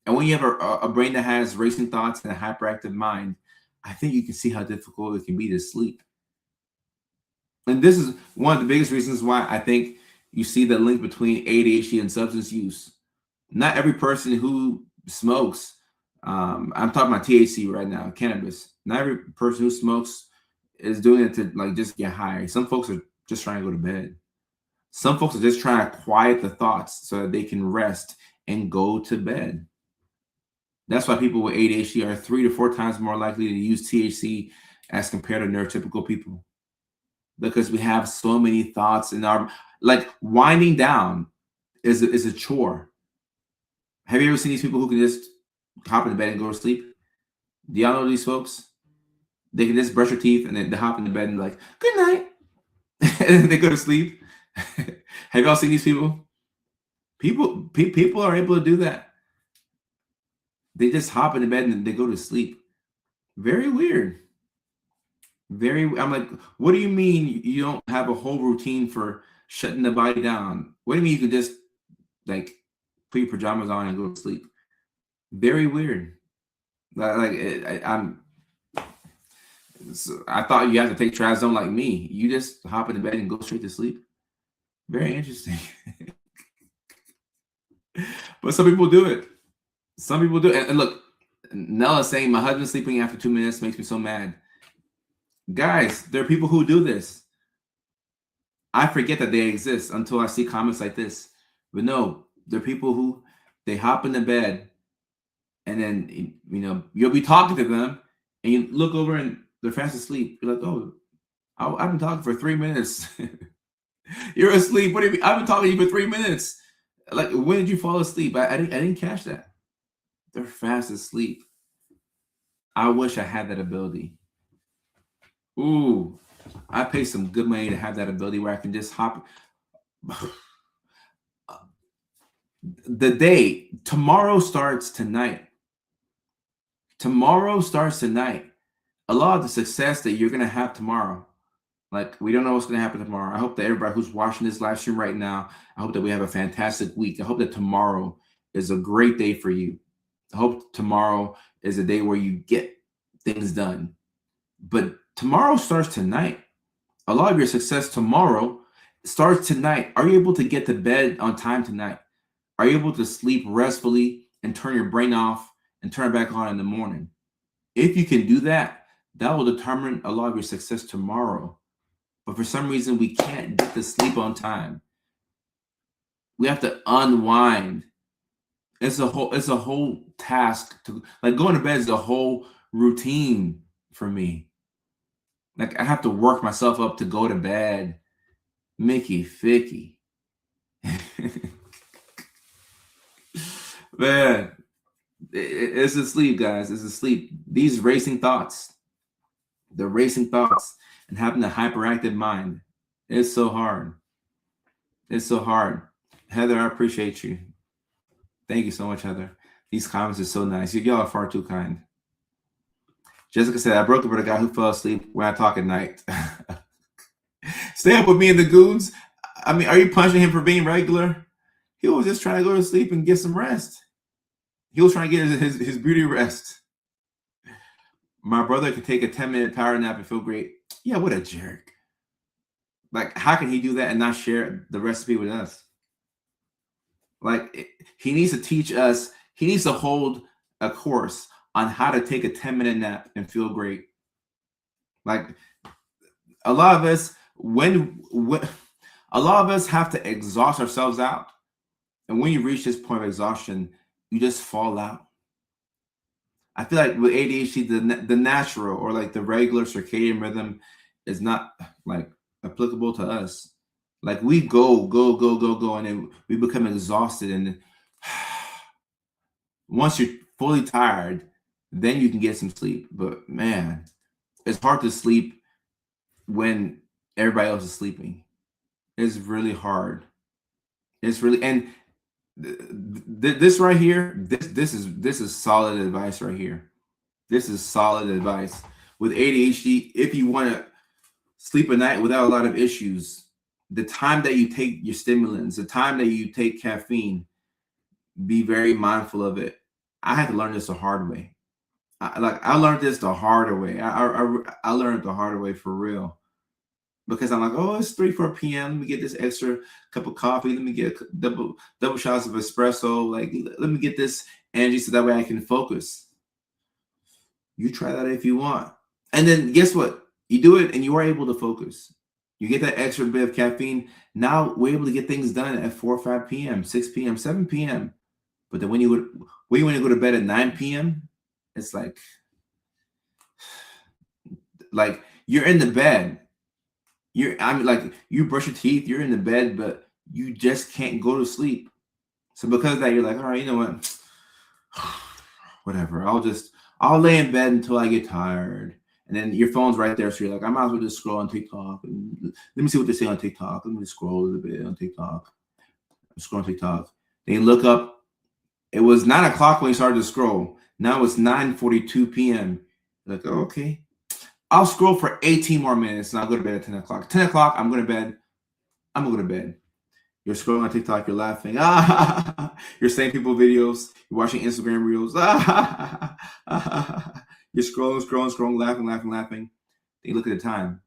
Speaker 1: And when you have a brain that has racing thoughts and a hyperactive mind, I think you can see how difficult it can be to sleep. And this is one of the biggest reasons why I think you see the link between ADHD and substance use. Not every person who smokes, I'm talking about THC right now, cannabis. Not every person who smokes is doing it to like just get high. Some folks are just trying to go to bed. Some folks are just trying to quiet the thoughts so that they can rest and go to bed. That's why people with ADHD are 3 to 4 times more likely to use THC as compared to neurotypical people. Because we have so many thoughts in our, like, winding down is a chore. Have you ever seen these people who can just hop in the bed and go to sleep? Do y'all know these folks? They can just brush their teeth and then they hop in the bed and like, good night. And then they go to sleep. Have y'all seen these people? People are able to do that. They just hop in the bed and they go to sleep. Very weird. I'm like, what do you mean you don't have a whole routine for shutting the body down? What do you mean you can just like put your pajamas on and go to sleep? Very weird. I thought you had to take trazodone like me. You just hop in the bed and go straight to sleep. Very interesting. But some people do it. Some people do it. And look, Nella's saying my husband sleeping after 2 minutes makes me so mad. Guys, there are people who do this. I forget that they exist until I see comments like this. But no, there are people who they hop in the bed and then, you'll be talking to them and you look over and they're fast asleep. You're like, oh, I've been talking for 3 minutes. You're asleep. What do you mean? I've been talking to you for 3 minutes. Like, when did you fall asleep? I didn't catch that. They're fast asleep. I wish I had that ability. Ooh, I pay some good money to have that ability where I can just hop. Tomorrow starts tonight. Tomorrow starts tonight. A lot of the success that you're going to have tomorrow, like, we don't know what's going to happen tomorrow. I hope that everybody who's watching this live stream right now, I hope that we have a fantastic week. I hope that tomorrow is a great day for you. I hope tomorrow is a day where you get things done. But tomorrow starts tonight. A lot of your success tomorrow starts tonight. Are you able to get to bed on time tonight? Are you able to sleep restfully and turn your brain off and turn it back on in the morning? If you can do that, that will determine a lot of your success tomorrow. But for some reason, we can't get to sleep on time. We have to unwind. It's a whole task to, like, going to bed is a whole routine for me. Like, I have to work myself up to go to bed. Mickey Ficky. Man, it's asleep, guys. It's asleep. These racing thoughts, the racing thoughts, and having a hyperactive mind, it's so hard. It's so hard. Heather, I appreciate you. Thank you so much, Heather. These comments are so nice. Y'all are far too kind. Jessica said, I broke up with a guy who fell asleep when I talk at night. Stay up with me and the goons. I mean, are you punishing him for being regular? He was just trying to go to sleep and get some rest. He was trying to get his beauty rest. My brother could take a 10-minute power nap and feel great. Yeah, what a jerk. Like, how can he do that and not share the recipe with us? Like, he needs to teach us, he needs to hold a course on how to take a 10-minute nap and feel great. Like, a lot of us, when a lot of us have to exhaust ourselves out. And when you reach this point of exhaustion, you just fall out. I feel like with ADHD, the natural or like the regular circadian rhythm is not like applicable to us. Like we go, and then we become exhausted. And once you're fully tired, then you can get some sleep. But man, it's hard to sleep when everybody else is sleeping. It's really hard. It's really, and this right here, this is solid advice right here. This is solid advice. With ADHD, if you want to sleep at night without a lot of issues, the time that you take your stimulants, the time that you take caffeine, be very mindful of it. I had to learn this the hard way. I learned this the harder way. I learned the harder way for real. Because I'm like, oh, it's 3-4 p.m. Let me get this extra cup of coffee. Let me get a double shots of espresso. Like, let me get this energy so that way I can focus. You try that if you want. And then guess what? You do it and you are able to focus. You get that extra bit of caffeine. Now we're able to get things done at 4 or 5 p.m., 6 p.m., 7 p.m. But then when you want to go to bed at 9 p.m., it's like you're in the bed. You brush your teeth, you're in the bed, but you just can't go to sleep. So because of that, you're like, all right, you know what? Whatever. I'll lay in bed until I get tired. And then your phone's right there. So you're like, I might as well just scroll on TikTok. And let me see what they say on TikTok. Let me scroll a little bit on TikTok. Scroll on TikTok. Then you look up. It was 9 o'clock when you started to scroll. Now it's 9:42 p.m. You're like, oh, okay. I'll scroll for 18 more minutes and I'll go to bed at 10 o'clock. 10 o'clock, I'm going to bed. I'm going to go to bed. You're scrolling on TikTok, you're laughing. You're saying people videos. You're watching Instagram reels. You're scrolling, laughing. Then you look at the time.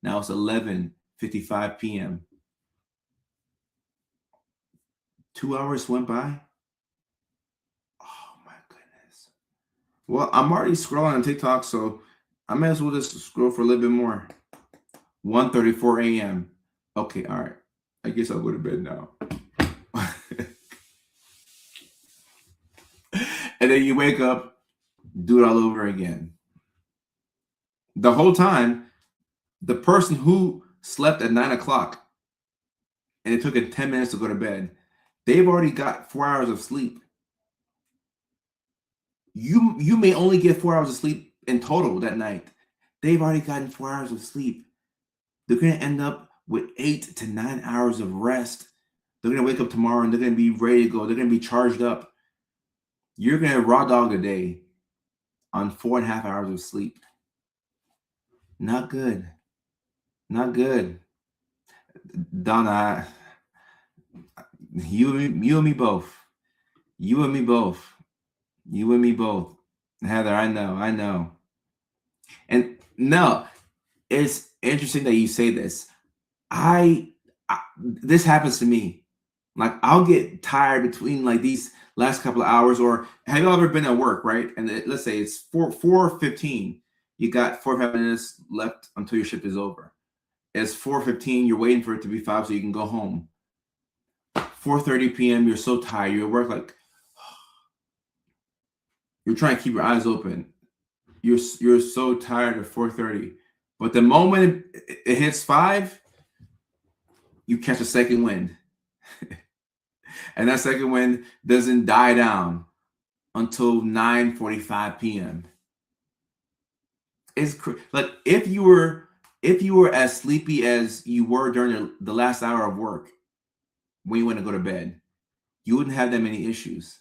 Speaker 1: Now it's 11:55 p.m. 2 hours went by. Oh my goodness. Well, I'm already scrolling on TikTok, so I may as well just scroll for a little bit more. 1:34 a.m. Okay, all right. I guess I'll go to bed now. And then you wake up, do it all over again. The whole time, the person who slept at 9 o'clock and it took it 10 minutes to go to bed, they've already got 4 hours of sleep. You may only get 4 hours of sleep in total that night. They've already gotten 4 hours of sleep. They're going to end up with 8 to 9 hours of rest. They're going to wake up tomorrow and they're going to be ready to go. They're going to be charged up. You're going to raw dog a day on 4.5 hours of sleep. Not good. Not good. Donna, you and me both. You and me both. You and me both. Heather, I know. And no, it's interesting that you say this. This happens to me. Like I'll get tired between like these last couple of hours. Or have you ever been at work, right? And let's say it's 4:15. You got 45 minutes left until your shift is over. It's 4:15. You're waiting for it to be 5 so you can go home. 4:30 p.m. You're so tired. You're at work like you're trying to keep your eyes open. You're so tired at 4:30. But the moment it hits 5, you catch a second wind. And that second wind doesn't die down until 9:45 p.m. It's like if you were as sleepy as you were during the last hour of work when you went to go to bed, you wouldn't have that many issues.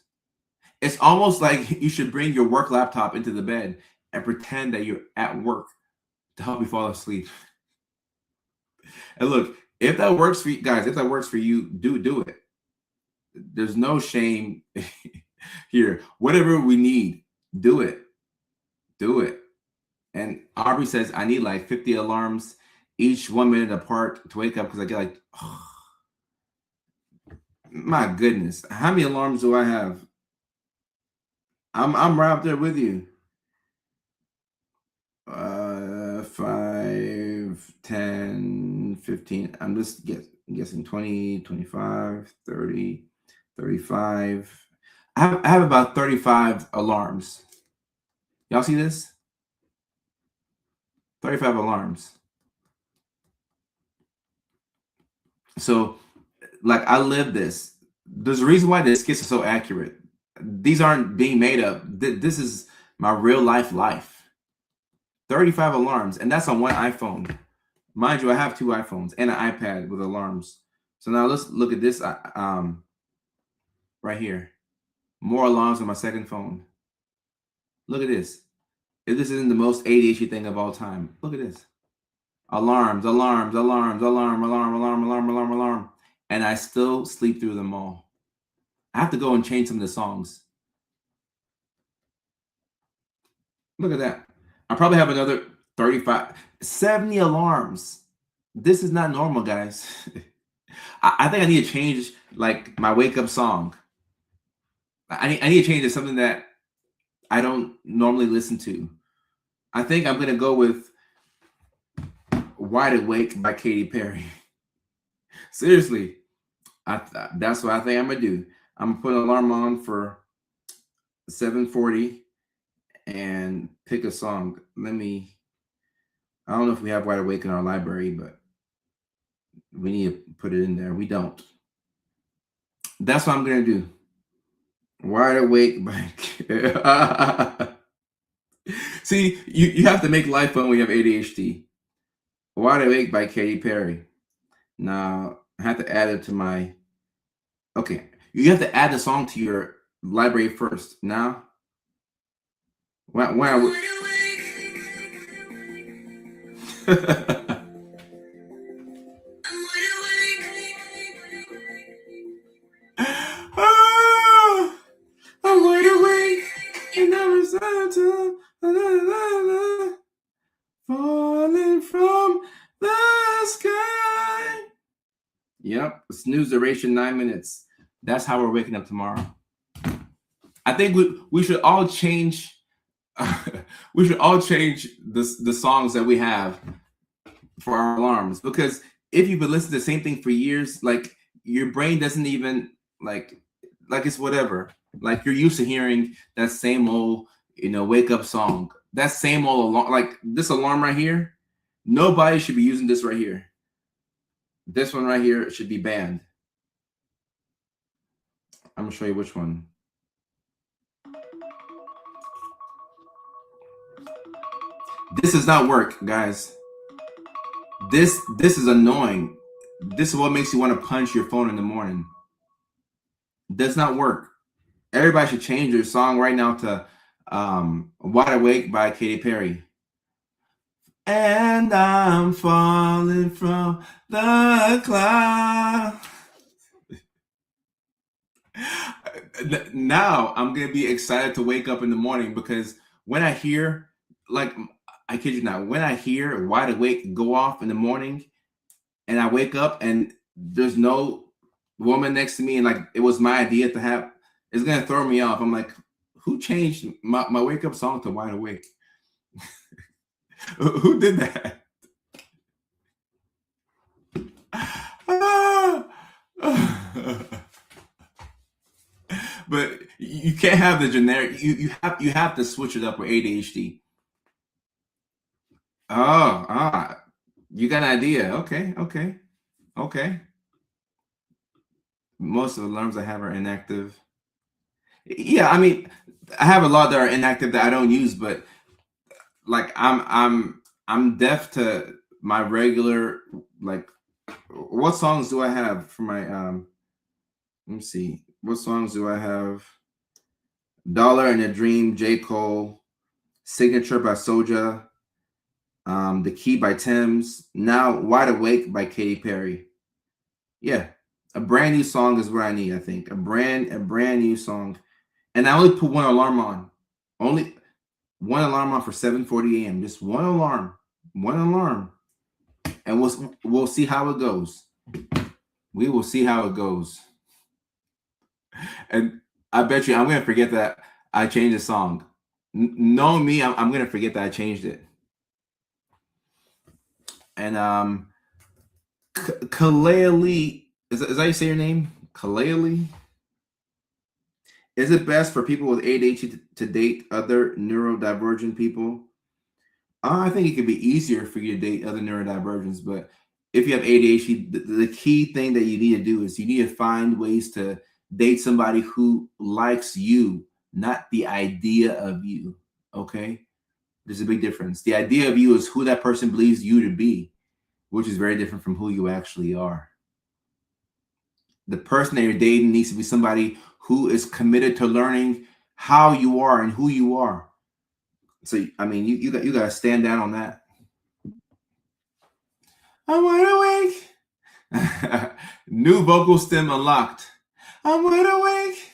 Speaker 1: It's almost like you should bring your work laptop into the bed and pretend that you're at work to help you fall asleep. And look, if that works for you guys, do it. There's no shame. Here, whatever we need, do it. Do it. And Aubrey says, I need like 50 alarms, each 1 minute apart to wake up because I get like, oh, my goodness. How many alarms do I have? I'm right up there with you. 5, 10, 15. I'm just guessing 20, 25, 30, 35. I have about 35 alarms. Y'all see this? 35 alarms. So, like, I live this. There's a reason why this skits are so accurate. These aren't being made up. This is my real life. 35 alarms, and that's on one iPhone. Mind you, I have 2 iPhones and an iPad with alarms. So now let's look at this right here. More alarms on my second phone. Look at this. If this isn't the most ADHD thing of all time, look at this. Alarms, alarms, alarms, alarm, alarm, alarm, alarm, alarm, alarm. And I still sleep through them all. I have to go and change some of the songs. Look at that. I probably have another 35, 70 alarms. This is not normal, guys. I think I need to change like my wake up song. I need to change it to something that I don't normally listen to. I think I'm gonna go with Wide Awake by Katy Perry. Seriously, that's what I think I'm gonna do. I'm gonna put an alarm on for 7:40 and pick a song. I don't know if we have Wide Awake in our library, but we need to put it in there. We don't. That's what I'm gonna do. Wide Awake by See, you have to make life fun when you have ADHD. Wide Awake by Katy Perry. Now I have to add it to my. Okay, you have to add the song to your library first. Now, when I'm wide awake and I'm falling from the sky. Yep, snooze duration 9 minutes. That's how we're waking up tomorrow. I think we should all change. We should all change the songs that we have for our alarms, because if you've been listening to the same thing for years, like your brain doesn't even like it's whatever. Like you're used to hearing that same old wake up song, that same old alarm, like this alarm right here. Nobody should be using this right here. This one right here should be banned. I'm gonna show you which one. This does not work, guys. This is annoying. This is what makes you want to punch your phone in the morning. Does not work. Everybody should change their song right now to Wide Awake by Katy Perry. And I'm falling from the cloud. Now I'm gonna be excited to wake up in the morning, because when I hear, like, I kid you not, when I hear Wide Awake go off in the morning and I wake up and there's no woman next to me and like it was my idea to have, it's gonna throw me off. I'm like, who changed my wake up song to Wide Awake? Who did that? But you can't have the generic. You have to switch it up with ADHD. Oh, you got an idea? Okay. Most of the alarms I have are inactive. Yeah, I mean, I have a lot that are inactive that I don't use, but like I'm deaf to my regular, like, what songs do I have for my let me see, what songs do I have? Dollar and a Dream, J. Cole, Signature by Soja, The Key by Thames, now Wide Awake by Katy Perry. Yeah, a brand new song is what I need. I think a brand new song And I only put one alarm on. Only one alarm on for 7:40 a.m. Just one alarm. One alarm. And we'll see how it goes. We will see how it goes. And I bet you I'm gonna forget that I changed the song. Knowing me, I'm gonna forget that I changed it. And Kalea Lee, is that how you say your name? Kalea Lee? Is it best for people with ADHD to date other neurodivergent people? I think it could be easier for you to date other neurodivergents, but if you have ADHD, the key thing that you need to do is you need to find ways to date somebody who likes you, not the idea of you. Okay? There's a big difference. The idea of you is who that person believes you to be, which is very different from who you actually are. The person that you're dating needs to be somebody who is committed to learning how you are and who you are. So, I mean, you got to stand down on that. I'm wide awake. New vocal stem unlocked. I'm wide awake.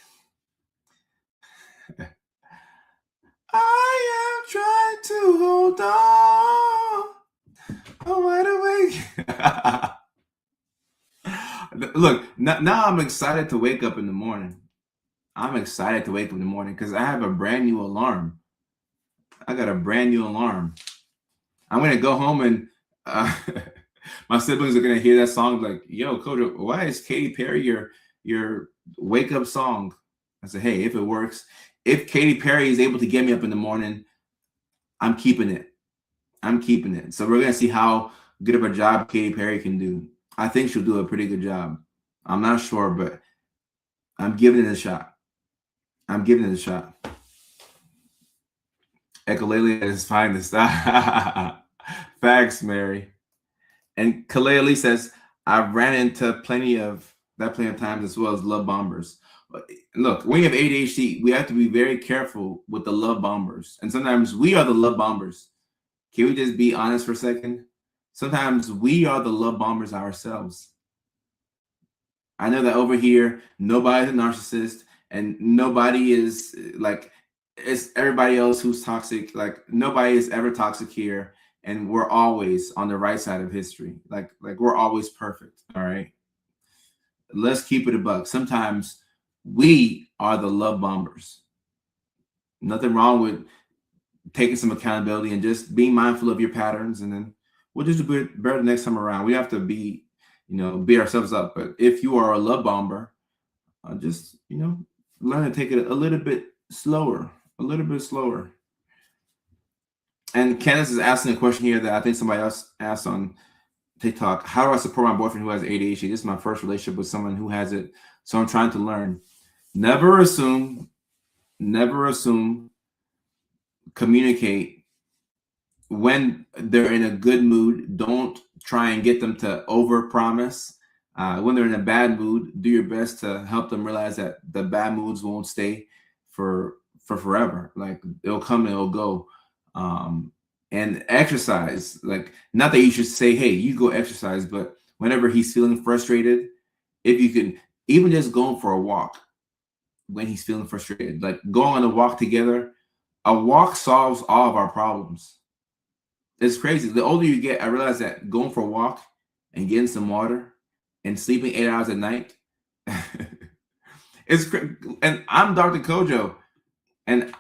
Speaker 1: I am trying to hold on. I'm wide awake. Look, now I'm excited to wake up in the morning. I'm excited to wake up in the morning because I have a brand new alarm. I got a brand new alarm. I'm going to go home and my siblings are going to hear that song like, yo, Coach, why is Katy Perry your wake up song? I said, hey, if it works, if Katy Perry is able to get me up in the morning, I'm keeping it. I'm keeping it. So we're going to see how good of a job Katy Perry can do. I think she'll do a pretty good job. I'm not sure, but I'm giving it a shot. I'm giving it a shot. Ekalele is fine to stop. Facts, Mary. And Kalele says, I've ran into plenty of times as well as love bombers. Look, when you have ADHD, we have to be very careful with the love bombers. And sometimes we are the love bombers. Can we just be honest for a second? Sometimes we are the love bombers ourselves. I know that over here, nobody's a narcissist and nobody is like, it's everybody else who's toxic. Like nobody is ever toxic here. And we're always on the right side of history. Like we're always perfect. All right. Let's keep it a buck. Sometimes we are the love bombers. Nothing wrong with taking some accountability and just being mindful of your patterns, and then we'll just do better next time around. We have to be, beat ourselves up. But if you are a love bomber, just learn to take it a little bit slower, And Candace is asking a question here that I think somebody else asked on TikTok. How do I support my boyfriend who has ADHD? This is my first relationship with someone who has it, so I'm trying to learn. Never assume. Communicate when they're in a good mood. Don't try and get them to overpromise. When they're in a bad mood, do your best to help them realize that the bad moods won't stay for forever. Like it'll come and it'll go. And exercise, like not that you should say, hey, you go exercise, but whenever he's feeling frustrated, if you can even just go for a walk when he's feeling frustrated, like going on a walk together, a walk solves all of our problems. It's crazy. The older you get, I realize that going for a walk and getting some water and sleeping 8 hours at night, and I'm Dr. Kojo, and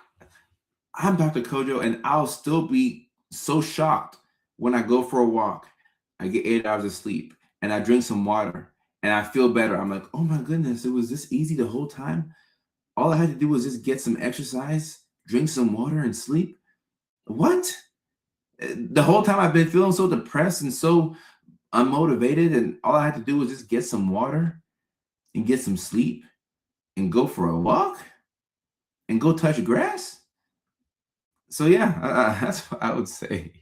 Speaker 1: I'll still be so shocked when I go for a walk, I get 8 hours of sleep, and I drink some water, and I feel better. I'm like, oh my goodness, it was this easy the whole time. All I had to do was just get some exercise, drink some water, and sleep. What? The whole time I've been feeling so depressed and so unmotivated, and all I had to do was just get some water and get some sleep and go for a walk and go touch grass. So yeah, that's what I would say.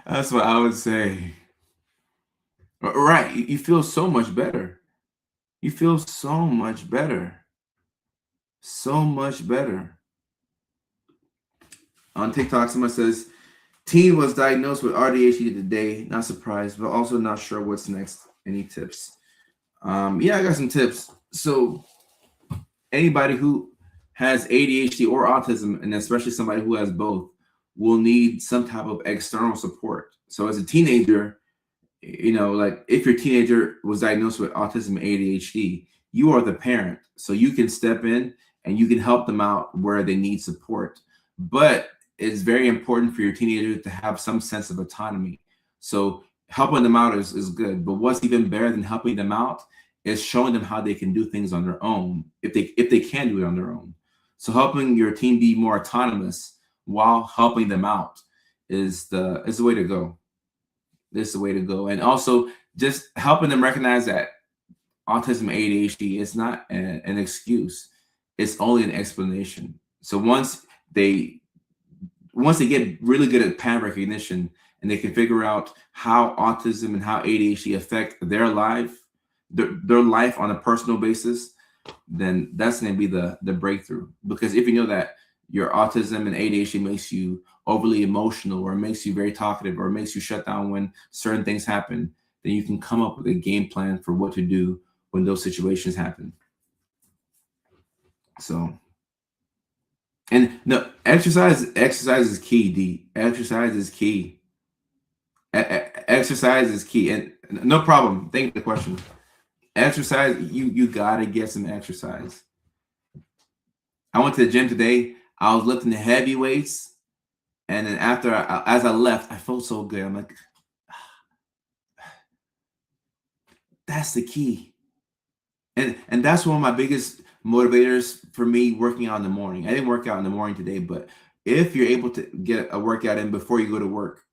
Speaker 1: That's what I would say. Right. You feel so much better. You feel so much better. So much better. On TikTok, someone says, teen was diagnosed with ADHD today. Not surprised, but also not sure what's next. Any tips? Yeah, I got some tips. So anybody who has ADHD or autism, and especially somebody who has both, will need some type of external support. So as a teenager, like if your teenager was diagnosed with autism and ADHD, you are the parent. So you can step in and you can help them out where they need support. But it's very important for your teenager to have some sense of autonomy. So helping them out is good. But what's even better than helping them out is showing them how they can do things on their own if they can do it on their own. So helping your teen be more autonomous while helping them out is the way to go. This is the way to go. And also just helping them recognize that autism ADHD is not an excuse. It's only an explanation. So they once they get really good at pattern recognition and they can figure out how autism and how ADHD affect their life on a personal basis, then that's going to be the breakthrough. Because if you know that your autism and ADHD makes you overly emotional, or makes you very talkative, or makes you shut down when certain things happen, then you can come up with a game plan for what to do when those situations happen. So, and no, exercise is key. D exercise is key. Exercise is key, and no problem. Thank you for the question. Exercise, you gotta get some exercise. I went to the gym today. I was lifting the heavy weights, and then as I left, I felt so good. I'm like, that's the key, and that's one of my biggest motivators for me working out in the morning. I didn't work out in the morning today, but if you're able to get a workout in before you go to work,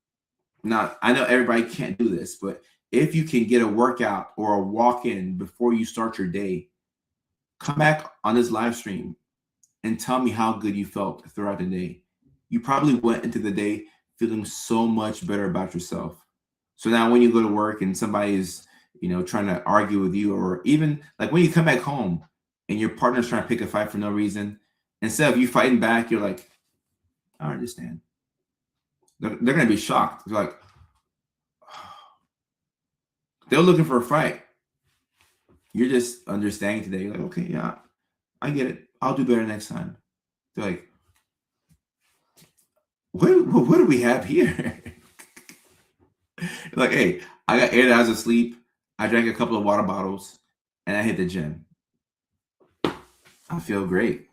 Speaker 1: now I know everybody can't do this, but if you can get a workout or a walk in before you start your day, come back on this live stream and tell me how good you felt throughout the day. You probably went into the day feeling so much better about yourself. So now when you go to work and somebody is, trying to argue with you, or even like when you come back home and your partner's trying to pick a fight for no reason, instead of you fighting back, you're like, I understand. They're going to be shocked. They're like, they're looking for a fight. You're just understanding today. You're like, okay, yeah, I get it. I'll do better next time. They're like, what do we have here? Like, hey, I got 8 hours of sleep. I drank a couple of water bottles, and I hit the gym. I feel great.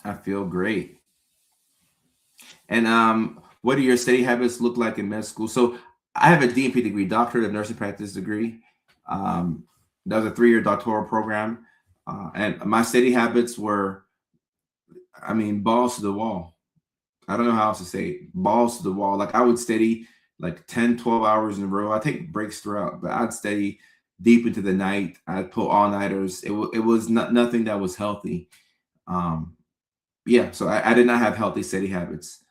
Speaker 1: I feel great. And what do your study habits look like in med school? So I have a DNP degree, Doctorate of Nursing Practice degree. That was a 3-year doctoral program. And my study habits were, balls to the wall. I don't know how else to say it. Balls to the wall. Like I would study like 10, 12 hours in a row. I take breaks throughout, but I'd study deep into the night. I'd pull all-nighters. It was nothing that was healthy. So I did not have healthy study habits.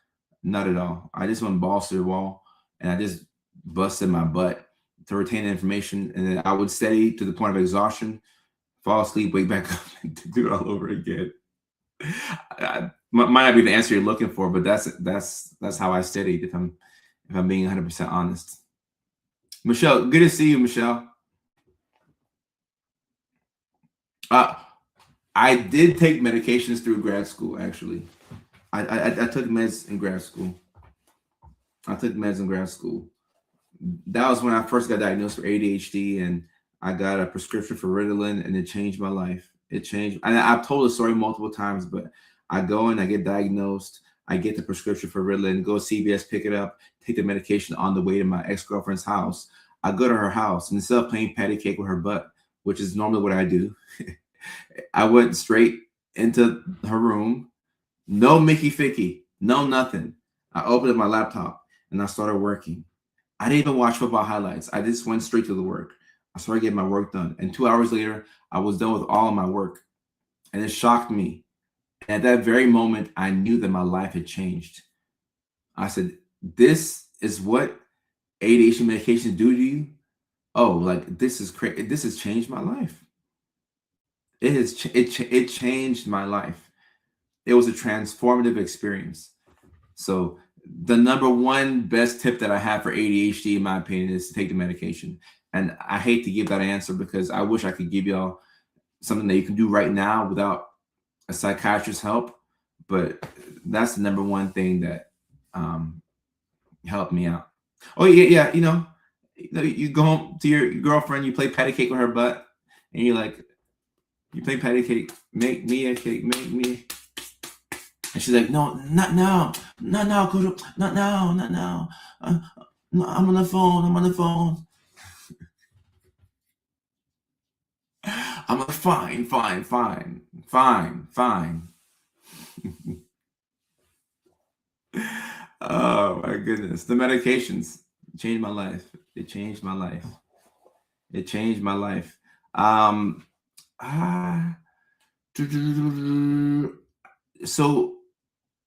Speaker 1: Not at all. I just went balls to the wall, and I just busted my butt to retain the information. And then I would study to the point of exhaustion, fall asleep, wake back up, and do it all over again. Might not be the answer you're looking for, but that's how I studied. If I'm being 100% honest. Michelle, good to see you, Michelle. I did take medications through grad school. Actually, I took meds in grad school. That was when I first got diagnosed with ADHD, and I got a prescription for Ritalin, and it changed my life. It changed. And I've told the story multiple times, but I go and I get diagnosed. I get the prescription for Ritalin, go to CVS, pick it up, take the medication on the way to my ex-girlfriend's house. I go to her house, and instead of playing patty cake with her butt, which is normally what I do, I went straight into her room. No Mickey Ficky, no nothing. I opened up my laptop and I started working. I didn't even watch football highlights. I just went straight to the work. I started getting my work done. And 2 hours later, I was done with all of my work. And it shocked me. And at that very moment, I knew that my life had changed. I said, this is what ADHD medications do to you? Oh, like this is crazy. This has changed my life. It changed my life. It was a transformative experience. So the number one best tip that I have for ADHD, in my opinion, is to take the medication. And I hate to give that answer because I wish I could give y'all something that you can do right now without a psychiatrist's help, but that's the number one thing that helped me out. Oh yeah, you go home to your girlfriend, you play patty cake with her butt, and you're like, you play patty cake, make me a cake, make me. And she's like, no, not now, not now, go to, not now, not now. No, I'm on the phone, I'm on the phone. I'm like, fine. Oh my goodness. The medications changed my life. It changed my life. It changed my life. Ah, so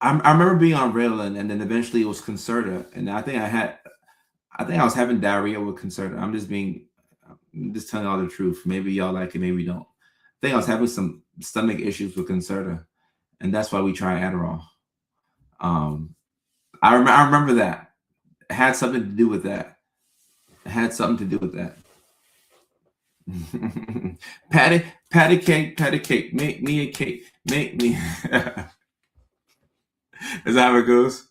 Speaker 1: I remember being on Ritalin, and then eventually it was Concerta, and I think I was having diarrhea with Concerta. I'm just telling all the truth. Maybe y'all like it, maybe you don't. I think I was having some stomach issues with Concerta, and that's why we tried Adderall. I remember that. It had something to do with that. It had something to do with that. patty cake, make me a cake, make me. Is that how it goes?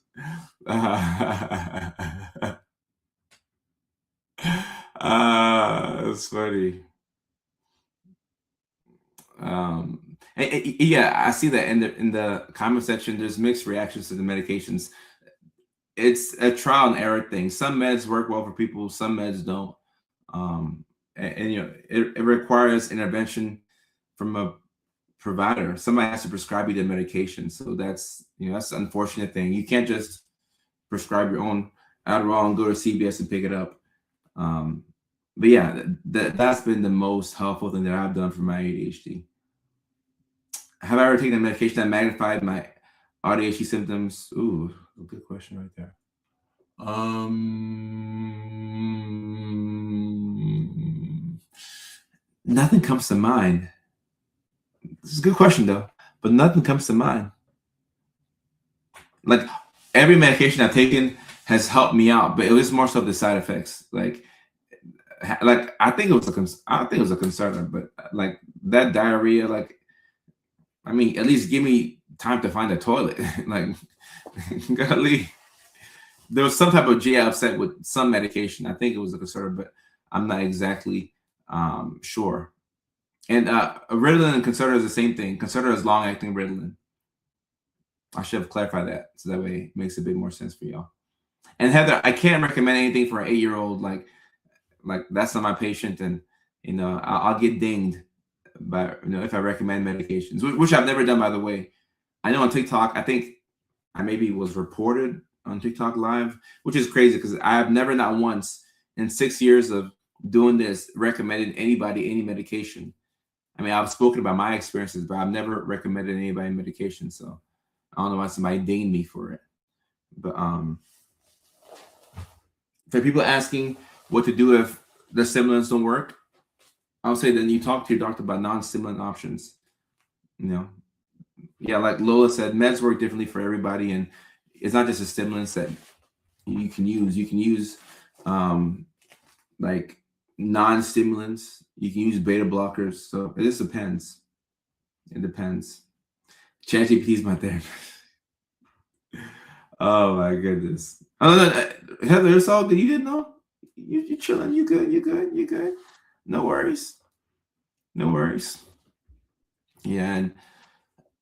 Speaker 1: It's funny. Yeah, I see that in the comment section. There's mixed reactions to the medications. It's a trial and error thing. Some meds work well for people, some meds don't. It requires intervention from a provider. Somebody has to prescribe you the medication. So that's that's the unfortunate thing. You can't just prescribe your own Adderall and go to CVS and pick it up. But yeah, that's been the most helpful thing that I've done for my ADHD. Have I ever taken a medication that magnified my ADHD symptoms? Ooh, a good question right there. Nothing comes to mind. This is a good question though, but nothing comes to mind. Like every medication I've taken has helped me out, but it was more so the side effects. Like I think it was a concern, but like that diarrhea, like I mean, at least give me time to find a toilet. Like, golly, there was some type of GI upset with some medication. I think it was a concern, but I'm not exactly sure. And Ritalin and Concerta is the same thing. Concerta is long-acting Ritalin. I should have clarified that, so that way it makes a bit more sense for y'all. And Heather, I can't recommend anything for an 8-year-old. Like that's not my patient, and I'll get dinged by if I recommend medications, which I've never done, by the way. I know on TikTok, I think I maybe was reported on TikTok Live, which is crazy because I have never, not once in 6 years of doing this, recommended anybody any medication. I mean, I've spoken about my experiences, but I've never recommended anybody medication. So I don't know why somebody dinged me for it. But for people asking what to do if the stimulants don't work, I'll say then you talk to your doctor about non-stimulant options. Yeah, like Lola said, meds work differently for everybody, and it's not just the stimulants that you can use. You can use like non-stimulants. You can use beta blockers. So it just depends. It depends. ChatGPT is my therapist. Oh my goodness. Oh, no, Heather, it's all good. You didn't know? You're chilling. You good. You good. You good. No worries. No worries. Yeah, and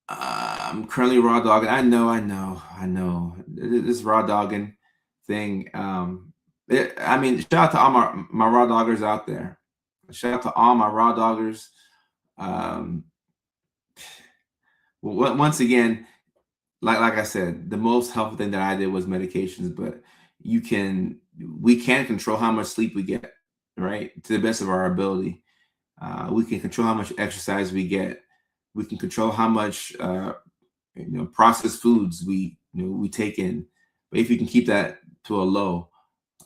Speaker 1: I'm currently raw dogging. I know. This raw dogging thing. I mean, shout out to all my raw doggers out there. Shout out to all my raw doggers. Once again, like I said, the most helpful thing that I did was medications, but we can control how much sleep we get, right? To the best of our ability. We can control how much exercise we get. We can control how much processed foods we take in. But if you can keep that to a low,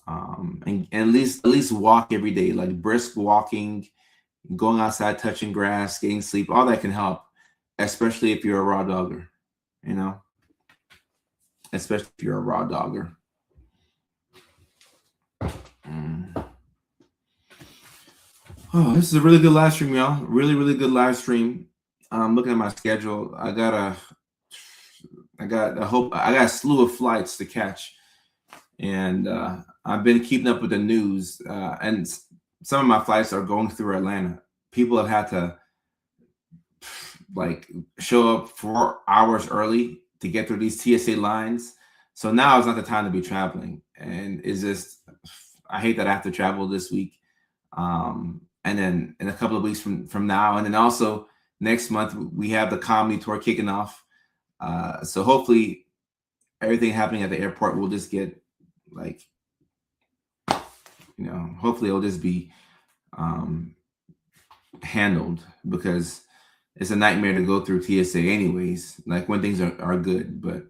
Speaker 1: and at least walk every day, like brisk walking, going outside, touching grass, getting sleep, all that can help, especially if you're a raw dogger, especially if you're a raw dogger. Oh, this is a really good live stream, y'all. Really, really good live stream. I'm looking at my schedule. I got a slew of flights to catch, and I've been keeping up with the news. And some of my flights are going through Atlanta. People have had to like show up 4 hours early to get through these TSA lines. So now is not the time to be traveling, and it's just I hate that I have to travel this week. And then in a couple of weeks from now, and then also next month we have the comedy tour kicking off. So hopefully everything happening at the airport will just get like, hopefully it'll just be handled, because it's a nightmare to go through TSA anyways, like when things are good. But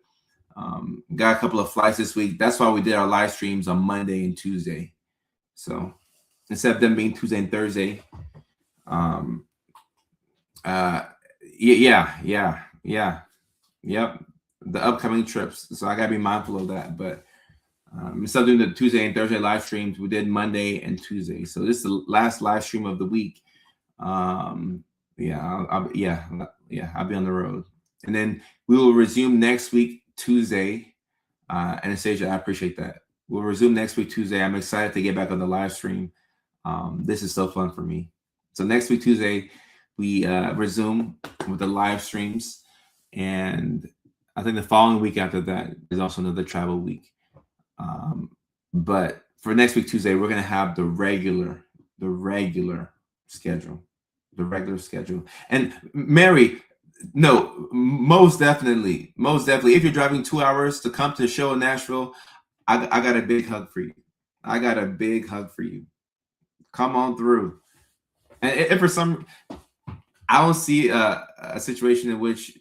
Speaker 1: got a couple of flights this week. That's why we did our live streams on Monday and Tuesday. So instead of them being Tuesday and Thursday, yeah, yep, the upcoming trips. So I gotta be mindful of that. But instead of doing the Tuesday and Thursday live streams, we did Monday and Tuesday. So this is the last live stream of the week. Yeah, I'll be on the road, and then we will resume next week Tuesday. Anastasia, I appreciate that. We'll resume next week Tuesday. I'm excited to get back on the live stream. This is so fun for me. So next week Tuesday, we resume with the live streams, and I think the following week after that is also another travel week. But for next week Tuesday, we're gonna have the regular schedule, And Mary, no, most definitely. If you're driving 2 hours to come to the show in Nashville, I got a big hug for you. Come on through. And if for some, I don't see a situation in which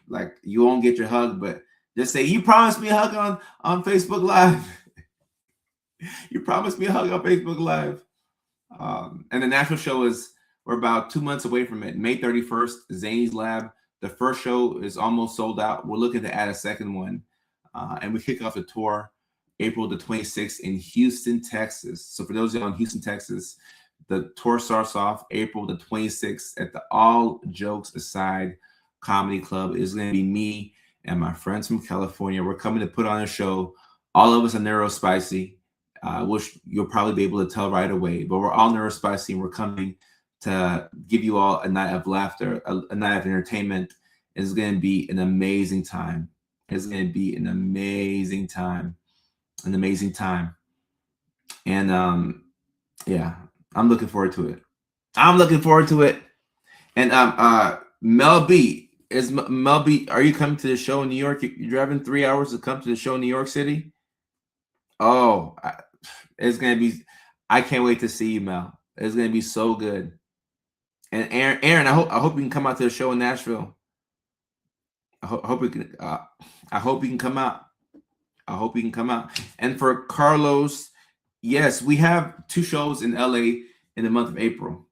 Speaker 1: like you won't get your hug, but just say you promised me a hug on Facebook Live. You promised me a hug on Facebook Live. And the Nashville show we're about 2 months away from it. May 31st, Zany's Lab. The first show is almost sold out. We're looking to add a second one. And we kick off the tour April the 26th in Houston, Texas. So for those of you in Houston, Texas, the tour starts off April the 26th at the All Jokes Aside Comedy Club. It's going to be me and my friends from California. We're coming to put on a show. All of us are neurospicy, which you'll probably be able to tell right away. But we're all neurospicy, and we're coming to give you all a night of laughter, a night of entertainment. It's going to be an amazing time. And yeah, I'm looking forward to it. And Mel B, are you coming to the show in New York? You're driving 3 hours to come to the show in New York City? Oh, it's going to be, I can't wait to see you, Mel. It's going to be so good. And Aaron, I hope you can come out to the show in Nashville. I hope you can come out. And for Carlos, yes, we have 2 shows in LA in the month of April.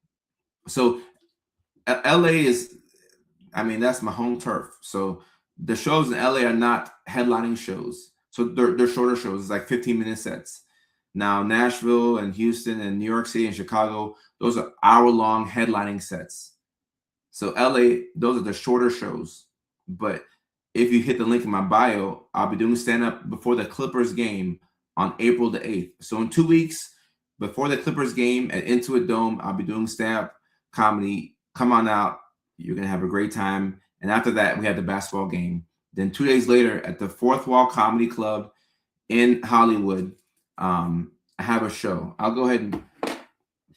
Speaker 1: So LA is, that's my home turf. So the shows in LA are not headlining shows. So they're shorter shows. It's like 15-minute sets. Now, Nashville and Houston and New York City and Chicago, those are hour-long headlining sets. So LA, those are the shorter shows. But if you hit the link in my bio, I'll be doing stand-up before the Clippers game on April the 8th. So in 2 weeks, before the Clippers game at Intuit Dome, I'll be doing stand-up comedy. Come on out. You're going to have a great time. And after that, we have the basketball game. Then 2 days later at the Fourth Wall Comedy Club in Hollywood, I have a show. I'll go ahead and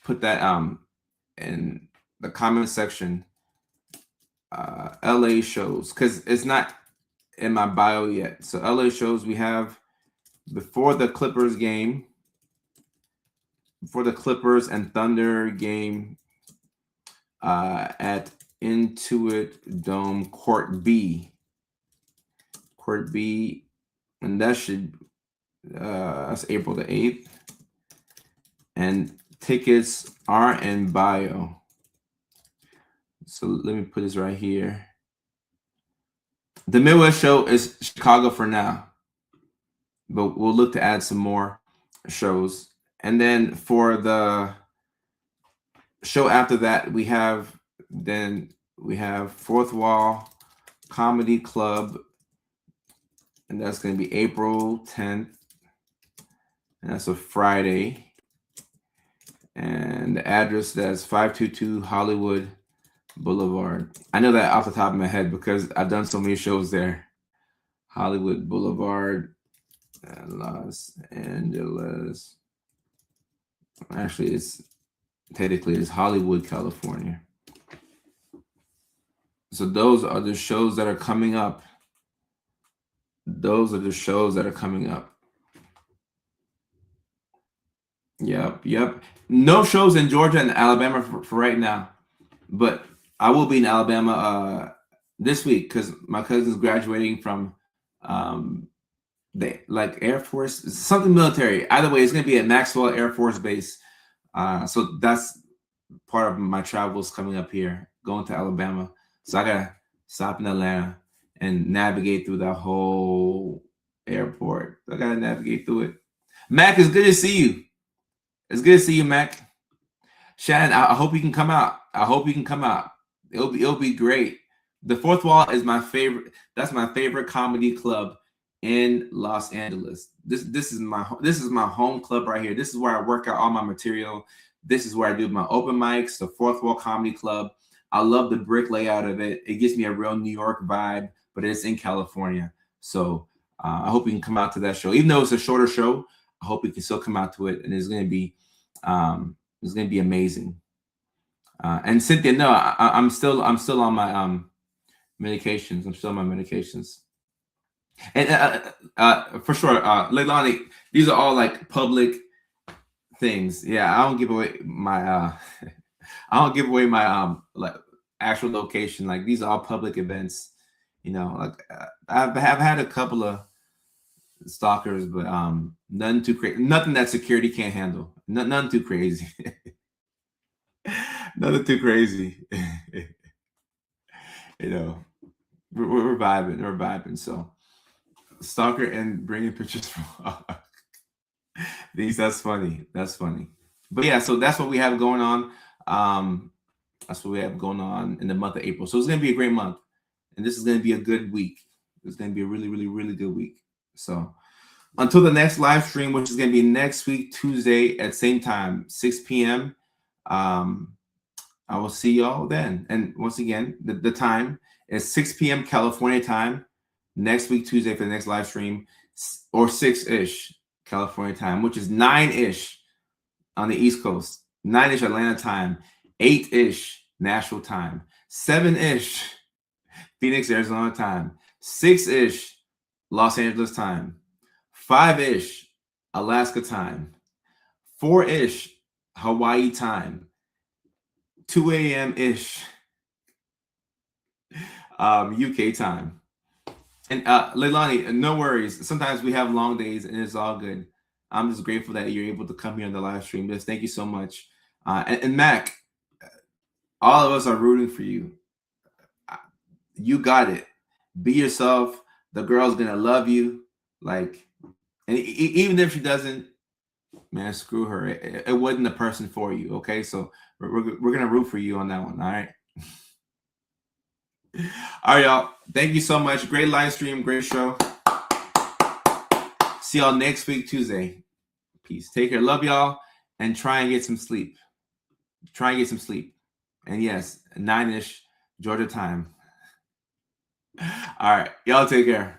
Speaker 1: put that in the comment section. LA shows, because it's not in my bio yet. So LA shows we have before the Clippers and Thunder game at Intuit Dome Court B, and that should that's April the 8th, and tickets are in bio. So let me put this right here. The Midwest show is Chicago for now, but we'll look to add some more shows. And then for the show after that, we have Fourth Wall Comedy Club, and that's going to be April 10th, and that's a Friday. And the address, that's 522 Hollywood Boulevard. I know that off the top of my head because I've done so many shows there. Hollywood Boulevard, Los Angeles. Actually, it's Hollywood, California. So those are the shows that are coming up. Those are the shows that are coming up. Yep. No shows in Georgia and Alabama for right now, but I will be in Alabama this week because my cousin's graduating from the Air Force, something military. Either way, it's going to be at Maxwell Air Force Base. So that's part of my travels coming up here, going to Alabama. So I gotta stop in Atlanta and navigate through that whole airport. I gotta navigate through it. Mac, it's good to see you. It's good to see you, Mac. Shannon, I hope you can come out. It'll be great. The Fourth Wall is my favorite. That's my favorite comedy club in Los Angeles. This is my home club right here. This is where I work out all my material. This is where I do my open mics, the Fourth Wall Comedy Club. I love the brick layout of it. It gives me a real New York vibe, but it's in California. So I hope you can come out to that show. Even though it's a shorter show, I hope you can still come out to it, and it's going to be amazing. And Cynthia, no, I'm still on my medications. I'm still on my medications. And for sure, Leilani, these are all like public things. Yeah, I don't give away my like actual location. Like these are all public events. You know, like I've had a couple of stalkers, but nothing too crazy. Nothing that security can't handle. Nothing too crazy. Nothing too crazy. You know, we're vibing. We're vibing. So stalker and bringing pictures from these. That's funny. That's funny. But yeah, so that's what we have going on. That's what we have going on in the month of April. So it's going to be a great month, and this is going to be a good week. It's going to be a really, really, really good week. So until the next live stream, which is going to be next week, Tuesday at same time, 6 p.m. I will see y'all then. And once again, the time is 6 p.m. California time next week, Tuesday, for the next live stream, or 6-ish California time, which is 9-ish on the East Coast, 9-ish Atlanta time, 8-ish Nashville time, 7-ish Phoenix, Arizona time, 6-ish Los Angeles time, 5-ish Alaska time, 4-ish Hawaii time, 2 a.m.-ish UK time. And Leilani, no worries. Sometimes we have long days and it's all good. I'm just grateful that you're able to come here on the live stream. Just thank you so much. And Mac, all of us are rooting for you. You got it. Be yourself. The girl's gonna love you. Like, and even if she doesn't, man, screw her. It wasn't the person for you. Okay, so we're gonna root for you on that one. All right. All right, y'all. Thank you so much. Great live stream. Great show. See y'all next week, Tuesday. Peace. Take care. Love y'all. And try and get some sleep. Try and get some sleep. And yes, 9-ish Georgia time. All right. Y'all take care.